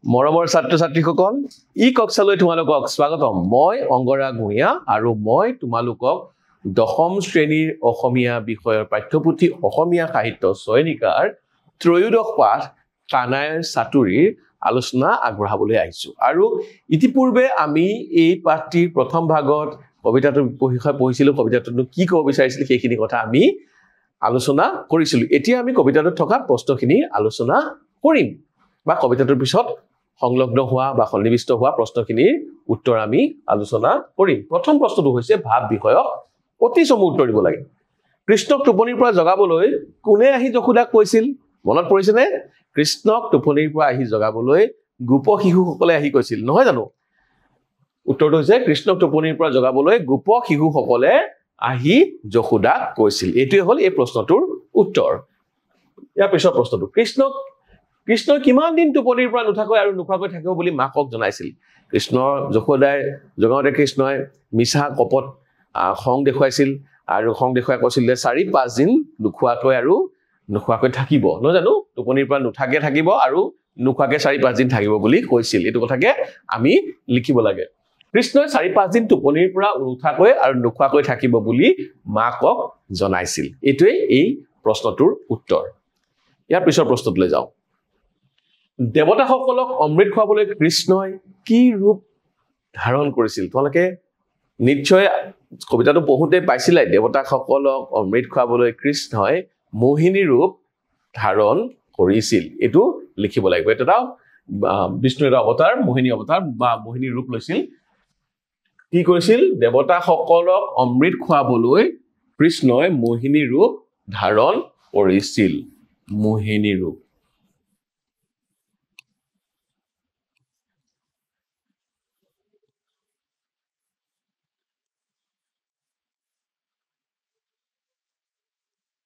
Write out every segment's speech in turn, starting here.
মৰমৰ ছাত্ৰ-ছাত্ৰীসকল ই কক্সালৈ তোমালোকক স্বাগতম মই অংগৰা গুণিয়া আৰু মই তোমালোকক দশম শ্ৰেণীৰ অসমীয়া বিষয়ৰ পাঠ্যপুথি অসমীয়া সাহিত্য চয়নিকাৰ ত্ৰয়োদশ পাঠ কানাইৰ চাতুৰীৰ আলোচনা আগবঢ়াবলৈ আহিছো আৰু ইতিপূৰ্বে আমি এই পাঠটিৰ প্ৰথম ভাগত কবিতাটোৰ বিষয়ে পঢ়িছিলো কবিতাটোনো কি ক'ব বিচাৰিছিল সেইখিনি কথা আমি আলোচনা কৰিছিলো এতিয়া আমি কবিতাটোত থকা প্ৰশ্নখিনি আলোচনা কৰিম বা কবিতাটোৰ পিছত সংলগ্ন হোৱা বা সন্নিবিষ্ট হোৱা প্ৰশ্নখিনিৰ উত্তৰ আমি আলোচনা কৰিম প্ৰথম প্ৰশ্নটো হৈছে ভাব বিষয়ক অতি চমু উত্তৰ দিব লাগে কৃষ্ণক টোপনিৰ পৰা জগাবলৈ কোনে আহি যশোদাক কৈছিল মনত পৰিছেনে কৃষ্ণক টোপনিৰ পৰা আহি জগাবলৈ গোপ শিশুসকলে আহি কৈছিল নহয় জানো উত্তৰটো হৈছে কৃষ্ণক টোপনিৰ পৰা জগাবলৈ গোপ শিশুসকলে আহি যশোদাক কৈছিল এইটোৱে হ'ল এই প্ৰশ্নটোৰ উত্তৰ ইয়াৰ পিছৰ প্ৰশ্নটো কৃষ্ণ কিমান দিন টোপনিৰ পৰা নুঠাকৈ আৰু নুখোৱাকৈ থাকিব বুলি মাকক জনাইছিল কৃষ্ণ যশোদাই জগাওঁতে কৃষ্ণই মিছা কপট খং দেখুৱাইছিল আৰু খং দেখুৱাই কৈছিল যে 4-5 দিন নুখোৱাকৈ থাকিব নহয় জানো টোপনিৰ পৰা নুঠাকে থাকিব আৰু নুখোৱাকে 4-5 দিন থাকিব বুলি কৈছিল এইটো কথাকে আমি লিখিব লাগে কৃষ্ণই 4-5 দিন টোপনিৰ পৰা নুঠাকৈ আৰু নুখোৱাকৈ থাকিব বুলি মাকক জনাইছিল এইটোৱে এই প্ৰশ্নটোৰ উত্তৰ ইয়াৰ পিছৰ প্ৰশ্নটোলৈ যাওঁ দেৱতাসকলক অমৃত খুৱাবলৈ কৃষ্ণই কি ৰূপ ধাৰণ কৰিছিল তোমালোকে নিশ্চয় কবিতাটো পঢ়োতে পাইছিলাই দেৱতাসকলক অমৃত খুৱাবলৈ কৃষ্ণই মোহিনী ৰূপ ধাৰণ কৰিছিল এটো লিখিব লাগিব এটা বিষ্ণুৰ অৱতাৰ মোহিনী অৱতাৰ বা মোহিনী ৰূপ লৈছিল কি কৰিছিল দেৱতাসকলক অমৃত খুৱাবলৈ কৃষ্ণই মোহিনী ৰূপ ধাৰণ কৰিছিল মোহিনী ৰূপ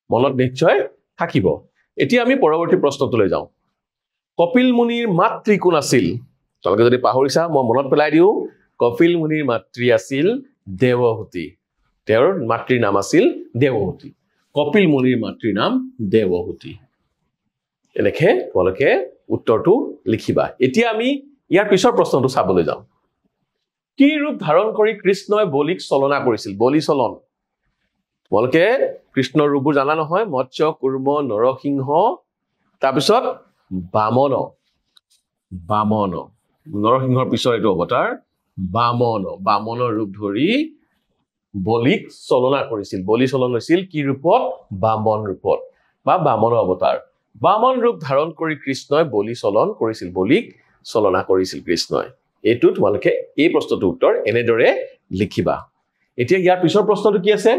মনত নিশ্চয় থাকিব এতিয়া আমি পৰৱৰ্তী প্ৰশ্নটোলৈ যাওঁ কপিল মুনিৰ মাতৃ কোন আছিল তোমালোকে যদি পাহৰিছা মই মনত পেলাই দিও কপিল মুনিৰ মাতৃ আছিল দেৱহূতি তেওঁৰ মাতৃৰ নাম আছিল দেৱহূতি কপিল মুনিৰ মাতৃৰ নাম দেৱহূতি এনেকে তোমালোকে উত্তৰটো লিখিবা এতিয়া আমি ইয়াৰ পিছৰ প্ৰশ্নটো চাবলৈ যাওঁ কি ৰূপ ধাৰণ কৰি কৃষ্ণই বলিক চলনা কৰিছিল বলি চলন তোমালোকে কৃষ্ণৰ ৰূপবোৰ জানা নহয় মৎস্য কুৰ্ম নৰসিংহ তাৰপিছত বামন নৰসিংহৰ পিছৰ এইটো অৱতাৰ বামনৰ ৰূপ ধৰি বলিক চলনা কৰিছিল বলি চলন হৈছিল কি ৰূপত বামন ৰূপত বা বামনৰ অৱতাৰ বামন ৰূপ ধাৰণ কৰি কৃষ্ণই বলি চলন কৰিছিল বলিক চলনা কৰিছিল কৃষ্ণই এইটো তোমালোকে এই প্ৰশ্নটোৰ উত্তৰ এনেদৰে লিখিবা এতিয়া ইয়াৰ পিছৰ প্ৰশ্নটো কি আছে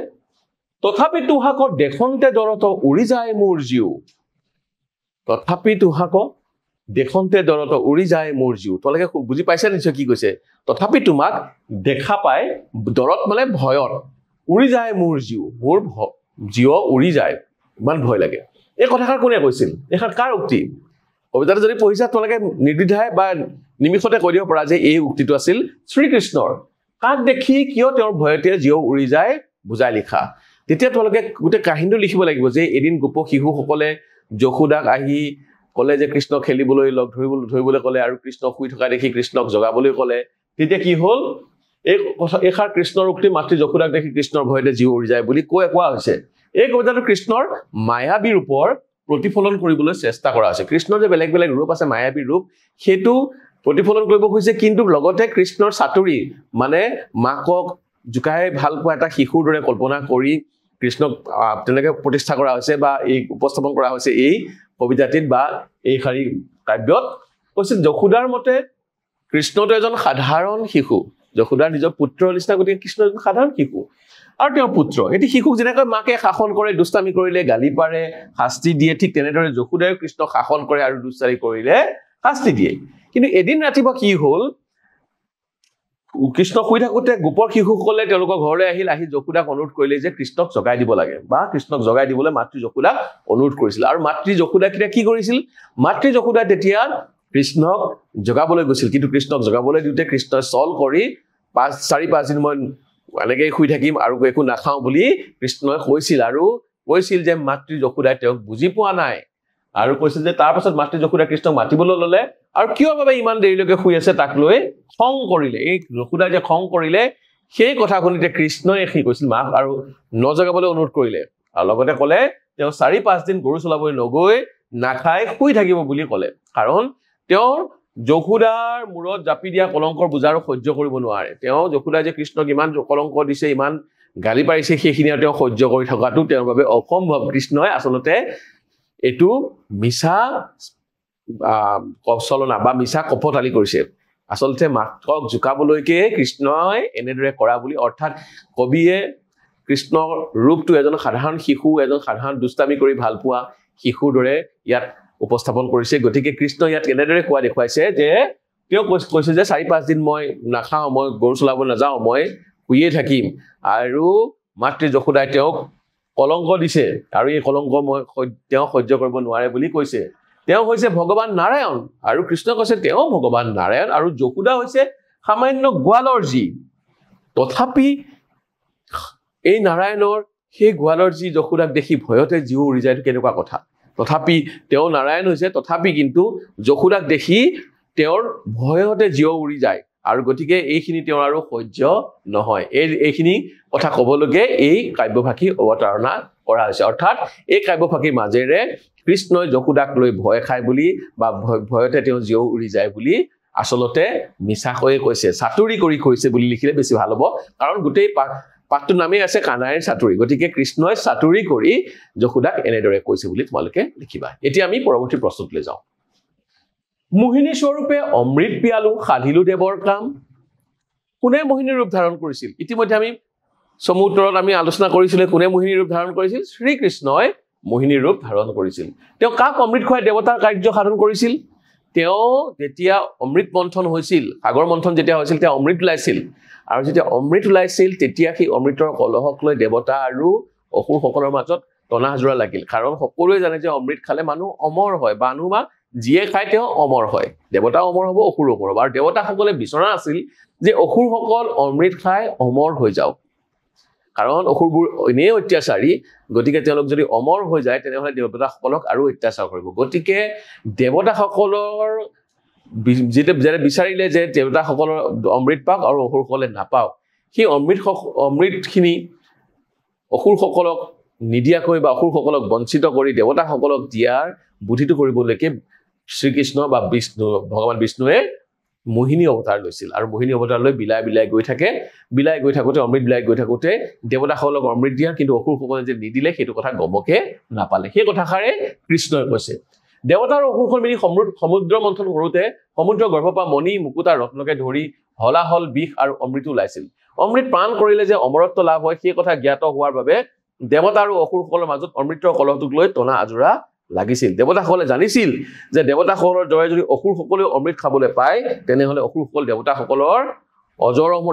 তথাপি তুহাকক দেখন্তে দৰত উৰি যায় মোৰ জীউ তোমালোকে বুজি পাইছা নিশ্চয় কি কৈছে তথাপি তোমাক দেখা পাই দৰত মানে ভয়ত উৰি যায় মোৰ জীউ মোৰ জীৱ উৰি যায় ইমান ভয় লাগে এই কথাষাৰ কোনে কৈছিল এইখন কাৰ উক্তি কবিতাটো যদি পঢ়িছা তোমালোকে নিৰ্দ্বিধাই বা নিমিষতে কৈ দিব পৰা যে এই উক্তিটো আছিল শ্ৰীকৃষ্ণৰ কাক দেখি কিয় তেওঁৰ ভয়তে জীৱ উৰি যায় বুজাই লিখা তেতিয়া তোমালোকে গোটেই কাহিনীটো লিখিব লাগিব যে এদিন গোপ শিশুসকলে যশোদাক আহি কলে যে কৃষ্ণ খেলিবলৈ লগ ধৰিবলৈ কলে আৰু কৃষ্ণ শুই থকা দেখি কৃষ্ণক জগাবলৈ কলে তেতিয়া কি হল এইষাৰ কৃষ্ণৰ উক্তি মাতৃ যশোদাক দেখি কৃষ্ণৰ ভয়তে জীৱ উৰি যায় বুলি কোৱা হৈছে এই কবিতাটো কৃষ্ণৰ মায়াবী ৰূপৰ প্ৰতিফলন কৰিবলৈ চেষ্টা কৰা হৈছে কৃষ্ণৰ যে বেলেগ বেলেগ ৰূপ আছে মায়াবী ৰূপ সেইটো প্ৰতিফলন কৰিব খুজিছে কিন্তু লগতে কৃষ্ণৰ চাতুৰী মানে মাকক জুকাই ভাল পোৱা এটা শিশুৰ দৰে কল্পনা কৰি কৃষ্ণক তেনেকৈ প্ৰতিষ্ঠা কৰা হৈছে বা এই উপস্থাপন কৰা হৈছে এই কবিতাটিত বা এই শাৰী কাব্যত কৈছে যশোদাৰ মতে কৃষ্ণটো এজন সাধাৰণ শিশু যশোদাৰ নিজৰ পুত্ৰৰ নিচিনা গতিকে কৃষ্ণ এজন সাধাৰণ শিশু আৰু তেওঁৰ পুত্ৰ এটি শিশুক যেনেকৈ মাকে শাসন কৰে দুষ্টামি কৰিলে গালি পাৰে শাস্তি দিয়ে ঠিক তেনেদৰে যশোদাই কৃষ্ণক শাসন কৰে আৰু দুষ্টামি কৰিলে শাস্তি দিয়ে কিন্তু এদিন ৰাতিপুৱা কি হ'ল কৃষ্ণ শুই থাকোতে গোপৰ শিশুসকলে তেওঁলোকৰ ঘৰলৈ আহি যশোদাক অনুৰোধ কৰিলে যে কৃষ্ণক জগাই দিব লাগে বা কৃষ্ণক জগাই দিবলৈ মাতৃ যশোদাক অনুৰোধ কৰিছিল আৰু মাতৃ যশোদাই তেতিয়া কি কৰিছিল মাতৃ যশোদাই তেতিয়া কৃষ্ণক জগাবলৈ গৈছিল কিন্তু কৃষ্ণক জগাবলৈ দিওঁতে কৃষ্ণই চল কৰি 4-5 দিন মই এনেকৈ শুই থাকিম আৰু একো নাখাওঁ বুলি কৃষ্ণই কৈছিল আৰু কৈছিল যে মাতৃ যশোদাই তেওঁক বুজি পোৱা নাই আৰু কৈছে যে তাৰ পাছত মাতৃ যশোদা কৃষ্ণক মাতিবলৈ ল'লে আৰু কিয় বাবে ইমান দেৰিলৈকে শুই আছে তাক লৈ খং কৰিলে এই যশোদা যে খং কৰিলে সেই কথা শুনিতে কৃষ্ণই কি কৈছিল মাক আৰু নজগাবলৈ অনুৰোধ কৰিলে আৰু লগতে ক'লে তেওঁ 4-5 দিন গৰু চলাবলৈ নগৈ নাখাই শুই থাকিব বুলি ক'লে কাৰণ তেওঁৰ যশোদাৰ মূৰত জাপি দিয়া কলংকৰ বুজা আৰু সহ্য কৰিব নোৱাৰে তেওঁ যশোদা যে কৃষ্ণক ইমান কলংক দিছে ইমান গালি পাৰিছে সেইখিনি তেওঁ সহ্য কৰি থকাটো তেওঁৰ বাবে অসম্ভৱ কৃষ্ণই আচলতে এটো মিছা কচলনা বা মিছা কপটালি কৰিছে আচলতে মাকক জুকাবলৈকে কৃষ্ণই এনেদৰে কৰা বুলি অৰ্থাৎ কবিয়ে কৃষ্ণৰ ৰূপটো এজন সাধাৰণ শিশু এজন সাধাৰণ দুষ্টামি কৰি ভাল পোৱা শিশুৰ দৰে ইয়াত উপস্থাপন কৰিছে গতিকে কৃষ্ণ ইয়াত এনেদৰে কোৱা দেখুৱাইছে যে তেওঁ কৈছে যে 4-5 দিন মই নাখাওঁ মই গৰু চলাব নাযাওঁ মই শুইয়ে থাকিম আৰু মাতৃ যশোদাই তেওঁক কলংক দিছে আৰু এই কলংক মই তেওঁ সহ্য কৰিব নোৱাৰে বুলি কৈছে তেওঁ হৈছে ভগৱান নাৰায়ণ আৰু কৃষ্ণ কৈছে তেওঁ ভগৱান নাৰায়ণ আৰু যশোদা হৈছে সামান্য গোৱালৰ জি তথাপি এই নাৰায়ণৰ সেই গোৱালৰ জি যশোদাক দেখি ভয়তে জীৱ উৰি যায় কেনেকুৱা কথা তথাপি তেওঁ নাৰায়ণ হৈছে তথাপি কিন্তু যশোদাক দেখি তেওঁৰ ভয়তে জীৱ উৰি যায় আৰু গতিকে এইখিনি তেওঁৰ আৰু সহ্য নহয় এইখিনি কথা ক'বলৈকে এই কাব্যভাষী অৱতাৰণা কৰা হৈছে অৰ্থাৎ এই কাব্যভাষীৰ মাজেৰে কৃষ্ণই যশোদাক লৈ ভয় খায় বুলি বা ভয়তে তেওঁ জীৱ উৰি যায় বুলি আচলতে মিছাকৈ কৈছে চাতুৰি কৰি কৈছে বুলি লিখিলে বেছি ভাল হ'ব কাৰণ গোটেই পাঠটোৰ নামেই আছে কানাইৰ চাতুৰি গতিকে কৃষ্ণই চাতুৰি কৰি যশোদাক এনেদৰে কৈছে বুলি তোমালোকে লিখিবা এতিয়া আমি পৰৱৰ্তী প্ৰশ্নলৈ যাওঁ মোহিনী স্বৰূপে অমৃত পিয়ালো সাধিলো দেৱৰ কাম কোনে মোহিনীৰ ৰূপ ধাৰণ কৰিছিল ইতিমধ্যে আমি সমুদ্ৰত আমি আলোচনা কৰিছিল কোনে মোহিনীৰ ৰূপ ধাৰণ কৰিছিল শ্ৰীকৃষ্ণই মোহিনীৰ ৰূপ ধাৰণ কৰিছিল তেওঁ কাক অমৃত খুৱাই দেৱতাৰ কাৰ্য সাধন কৰিছিল তেওঁ যেতিয়া অমৃত মন্থন হৈছিল সাগৰ মন্থন যেতিয়া হৈছিল তেওঁ অমৃত ওলাইছিল আৰু যেতিয়া অমৃত ওলাইছিল তেতিয়া সেই অমৃতৰ কলহক লৈ দেৱতা আৰু অসুৰসকলৰ মাজত টনাজোৰা লাগিল কাৰণ সকলোৱে জানে যে অমৃত খালে মানুহ অমৰ হয় মানুহ বা যিয়ে খায় তেওঁ অমৰ হয় দেৱতা অমৰ হ'ব অসুৰ অমৰ হ'ব আৰু দেৱতাসকলে বিচৰা আছিল যে অসুৰসকল অমৃত খাই অমৰ হৈ যাওক কাৰণ অসুৰবোৰ এনেই অত্যাচাৰী গতিকে তেওঁলোক যদি অমৰ হৈ যায় তেনেহ'লে দেৱতাসকলক আৰু অত্যাচাৰ কৰিব গতিকে দেৱতাসকলৰ যেটা বিচাৰিলে যে দেৱতাসকলৰ অমৃত পাওক আৰু অসুৰসকলে নাপাওক সেই অমৃতখিনি অসুৰসকলক নিদিয়াকৈ বা অসুৰসকলক বঞ্চিত কৰি দেৱতাসকলক দিয়াৰ বুদ্ধিটো কৰিবলৈকে শ্ৰীকৃষ্ণ বা বিষ্ণু ভগৱান বিষ্ণুৱে মোহিনী অৱতাৰ লৈছিল আৰু মোহিনী অৱতাৰ লৈ বিলাই গৈ থাকোতে অমৃত বিলাই গৈ থাকোতে দেৱতাসকলক অমৃত দিয়া কিন্তু অসুৰসকলে যে নিদিলে সেইটো কথা গমকে নাপালে সেই কথাষাৰে কৃষ্ণই কৈছে দেৱতাৰ অসুৰখন মিলি সমুদ্ৰ মন্থন কৰোতে সমুদ্ৰ গৰ্ভৰ পৰা মণি মুকুতা ৰত্নকে ধৰি হলাহল বিষ আৰু অমৃত ওলাইছিল অমৃত প্ৰাণ কৰিলে যে অমৰত্ব লাভ হয় সেই কথা জ্ঞাত হোৱাৰ বাবে দেৱতা আৰু অসুৰসকলৰ মাজত অমৃতৰ কলহটোক লৈ টনা আজোৰা লাগিছিল দেৱতাসকলে জানিছিল যে দেৱতাসকলৰ দৰে যদি অসুৰসকলেও অমৃত খাবলৈ পায় তেনেহ'লে অসুৰসকল দেৱতাসকলৰ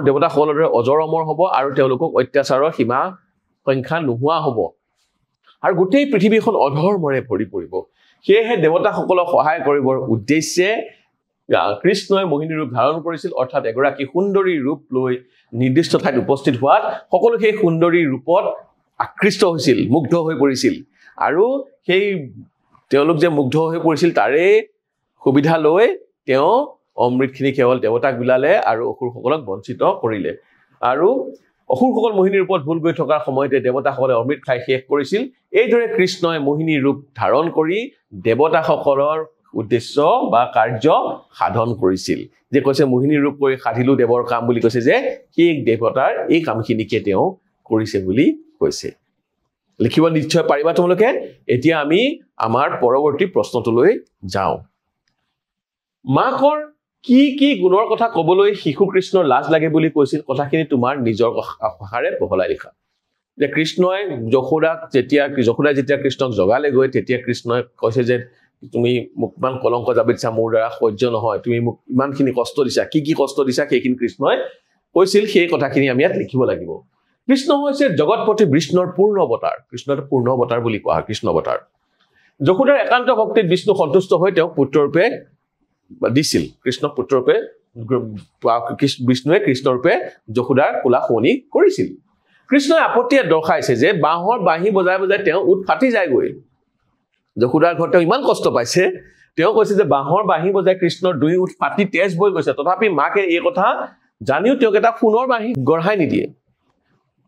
দেৱতাসকলৰ দৰে অজৰ অমৰ হ'ব আৰু তেওঁলোকক অত্যাচাৰৰ সীমা সংখ্যা নোহোৱা হ'ব আৰু গোটেই পৃথিৱীখন অধৰ্মৰে ভৰি পৰিব সেয়েহে দেৱতাসকলক সহায় কৰিবৰ উদ্দেশ্যে কৃষ্ণই মোহিনী ৰূপ ধাৰণ কৰিছিল অৰ্থাৎ এগৰাকী সুন্দৰী ৰূপ লৈ নিৰ্দিষ্ট ঠাইত উপস্থিত হোৱাত সকলো সেই সুন্দৰী ৰূপত আকৃষ্ট হৈছিল মুগ্ধ হৈ পৰিছিল আৰু সেই তেওঁলোক যে মুগ্ধ হৈ পৰিছিল তাৰে সুবিধা লৈ তেওঁ অমৃতখিনি কেৱল দেৱতাক বিলালে আৰু অসুৰসকলক বঞ্চিত কৰিলে আৰু অসুৰসকল মোহিনীৰ ৰূপত ভুল গৈ থকাৰ সময়তে দেৱতাসকলে অমৃত খাই শেষ কৰিছিল এইদৰে কৃষ্ণই মোহিনীৰ ৰূপ ধাৰণ কৰি দেৱতাসকলৰ উদ্দেশ্য বা কাৰ্য সাধন কৰিছিল যে কৈছে মোহিনীৰ ৰূপ কৰি সাধিলো দেৱৰ কাম বুলি কৈছে যে সেই দেৱতাৰ এই কামখিনিকে তেওঁ কৰিছে বুলি কৈছে লিখিব নিশ্চয় পাৰিবা তোমালোকে এতিয়া আমি আমাৰ পৰৱৰ্তী প্ৰশ্নটোলৈ যাওঁ মাকৰ কি কি গুণৰ কথা ক'বলৈ শিশু কৃষ্ণৰ লাজ লাগে বুলি কৈছিল কথাখিনি তোমাৰ নিজৰ ভাষাৰে বহলাই লিখা যে কৃষ্ণই যশোদাই যেতিয়া কৃষ্ণক জগালে গৈ তেতিয়া কৃষ্ণই কৈছে যে তুমি মোক ইমান কলংক জাবিছা মোৰ দ্বাৰা সহ্য নহয় তুমি মোক ইমানখিনি কষ্ট দিছা কি কষ্ট দিছা সেইখিনি কৃষ্ণই কৈছিল সেই কথাখিনি আমি ইয়াত লিখিব লাগিব কৃষ্ণ হৈছে জগতপতি বিষ্ণুৰ পূৰ্ণ অৱতাৰ কৃষ্ণৰ পূৰ্ণ অৱতাৰ বুলি কোৱা হয় কৃষ্ণ অৱতাৰ যশোদাৰ একান্ত ভক্তিত বিষ্ণু সন্তুষ্ট হৈ তেওঁক পুত্ৰৰূপে দিছিল কৃষ্ণ পুত্ৰৰূপে বিষ্ণুৱে কৃষ্ণৰূপে যশোদাৰ কোলা শুৱনি কৰিছিল কৃষ্ণই আপত্তিয়ে দৰ্শাইছে যে বাঁহৰ বাঁহী বজাই তেওঁ উঠ ফাটি যায়গৈ যশোদাৰ ঘৰত তেওঁ ইমান কষ্ট পাইছে তেওঁ কৈছে যে বাঁহৰ বাঁহী বজাই কৃষ্ণৰ দুই উঠ ফাটি তেজ বৈ গৈছে তথাপি মাকে এই কথা জানিও তেওঁক এটা সোণৰ বাঁহী গঢ়াই নিদিয়ে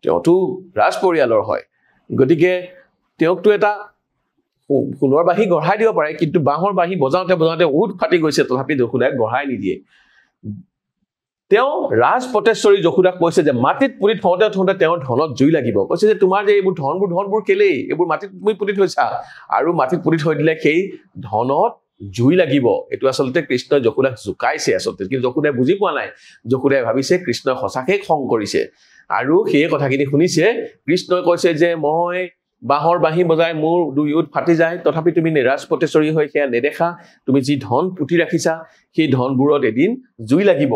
তেওঁতো ৰাজ পৰিয়ালৰ হয় গতিকে তেওঁকতো এটা সোণৰ বাঁহী গঢ়াই দিব পাৰে কিন্তু বাঁহৰ বাঁহী বজাওঁতে উঠ ফাটি গৈছে তথাপি যশোদাক গঢ়াই নিদিয়ে তেওঁ ৰাজ পটেশ্বৰী যশোদাক কৈছে যে মাটিত পুলিত থওঁতে তেওঁৰ ধনত জুই লাগিব কৈছে যে তোমাৰ যে এইবোৰ ধনবোৰ কেলেই এইবোৰ মাটিত তুমি পুলি থৈছা আৰু মাটিত পুলি থৈ দিলে সেই ধনত জুই লাগিব এটো আসলতে কৃষ্ণ যশোদাক জুকাইছে আসলতে কিন্তু যশোদাই বুজি পোৱা নাই যশোদাই ভাবিছে কৃষ্ণ সঁচাকে খং কৰিছে আৰু সেই কথাখিনি শুনিছে কৃষ্ণই কৈছে যে মই বাঁহৰ বাঁহী বজাই মোৰ দুই উঠ ফাটি যায় তথাপি তুমি নিৰাজ পটেশ্বৰী হৈ সেয়া নেদেখা তুমি যি ধন পুতি ৰাখিছা সেই ধনবোৰত এদিন জুই লাগিব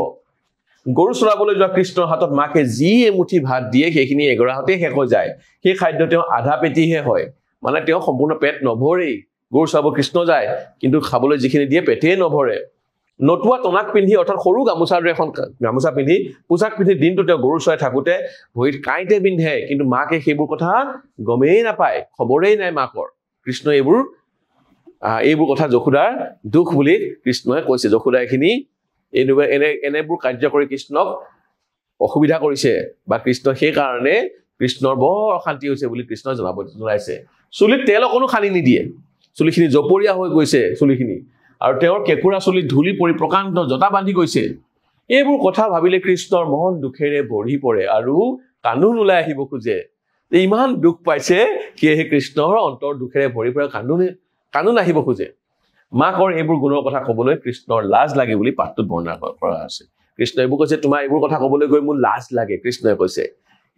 গৰু চৰাবলৈ যোৱা কৃষ্ণৰ হাতত মাকে যি এমুঠি ভাত দিয়ে সেইখিনি এগৰাহতে শেষ হৈ যায় সেই খাদ্য তেওঁ আধা পেটিহে হয় মানে তেওঁ সম্পূৰ্ণ পেট নভৰেই গৰু চৰাব কৃষ্ণ যায় কিন্তু খাবলৈ যিখিনি দিয়ে পেটেই নভৰে নটুৱা টনাক পিন্ধি অৰ্থাৎ সৰু গামোচাৰ এখন গামোচা পিন্ধি পোছাক পিন্ধি দিনটো তেওঁ গৰু চৰাই থাকোতে ভৰিত কাঁইতে পিন্ধে কিন্তু মাকে সেইবোৰ কথা গমেই নাপায় খবৰেই নাই মাকৰ কৃষ্ণ এইবোৰ কথা যশোদাৰ দুখ বুলি কৃষ্ণই কৈছে যশোদা এইখিনি এনেবোৰ কাৰ্য কৰি কৃষ্ণক অসুবিধা কৰিছে বা কৃষ্ণ সেই কাৰণে কৃষ্ণৰ বৰ অশান্তি হৈছে বুলি কৃষ্ণ জনাইছে চুলিত তেল অকনো খানি নিদিয়ে চুলিখিনি জপৰীয়া হৈ গৈছে চুলিখিনি আৰু তেওঁৰ কেকুৰা চুলি ধুলি পৰি প্ৰকাণ্ড জটা বান্ধি গৈছে এইবোৰ কথা ভাবিলে কৃষ্ণৰ মন দুখেৰে ভৰি পৰে আৰু কান্দোন ওলাই আহিব খোজে ইমান দুখ পাইছে কিহে কৃষ্ণৰ অন্তৰ দুখেৰে ভৰি পৰে কান্দোন আহিব খোজে মাকৰ এইবোৰ গুণৰ কথা ক'বলৈ কৃষ্ণৰ লাজ লাগে বুলি পাঠটোত বৰ্ণনা কৰা আছে কৃষ্ণ এইবোৰ কৈছে তোমাৰ এইবোৰ কথা ক'বলৈ গৈ মোৰ লাজ লাগে কৃষ্ণই কৈছে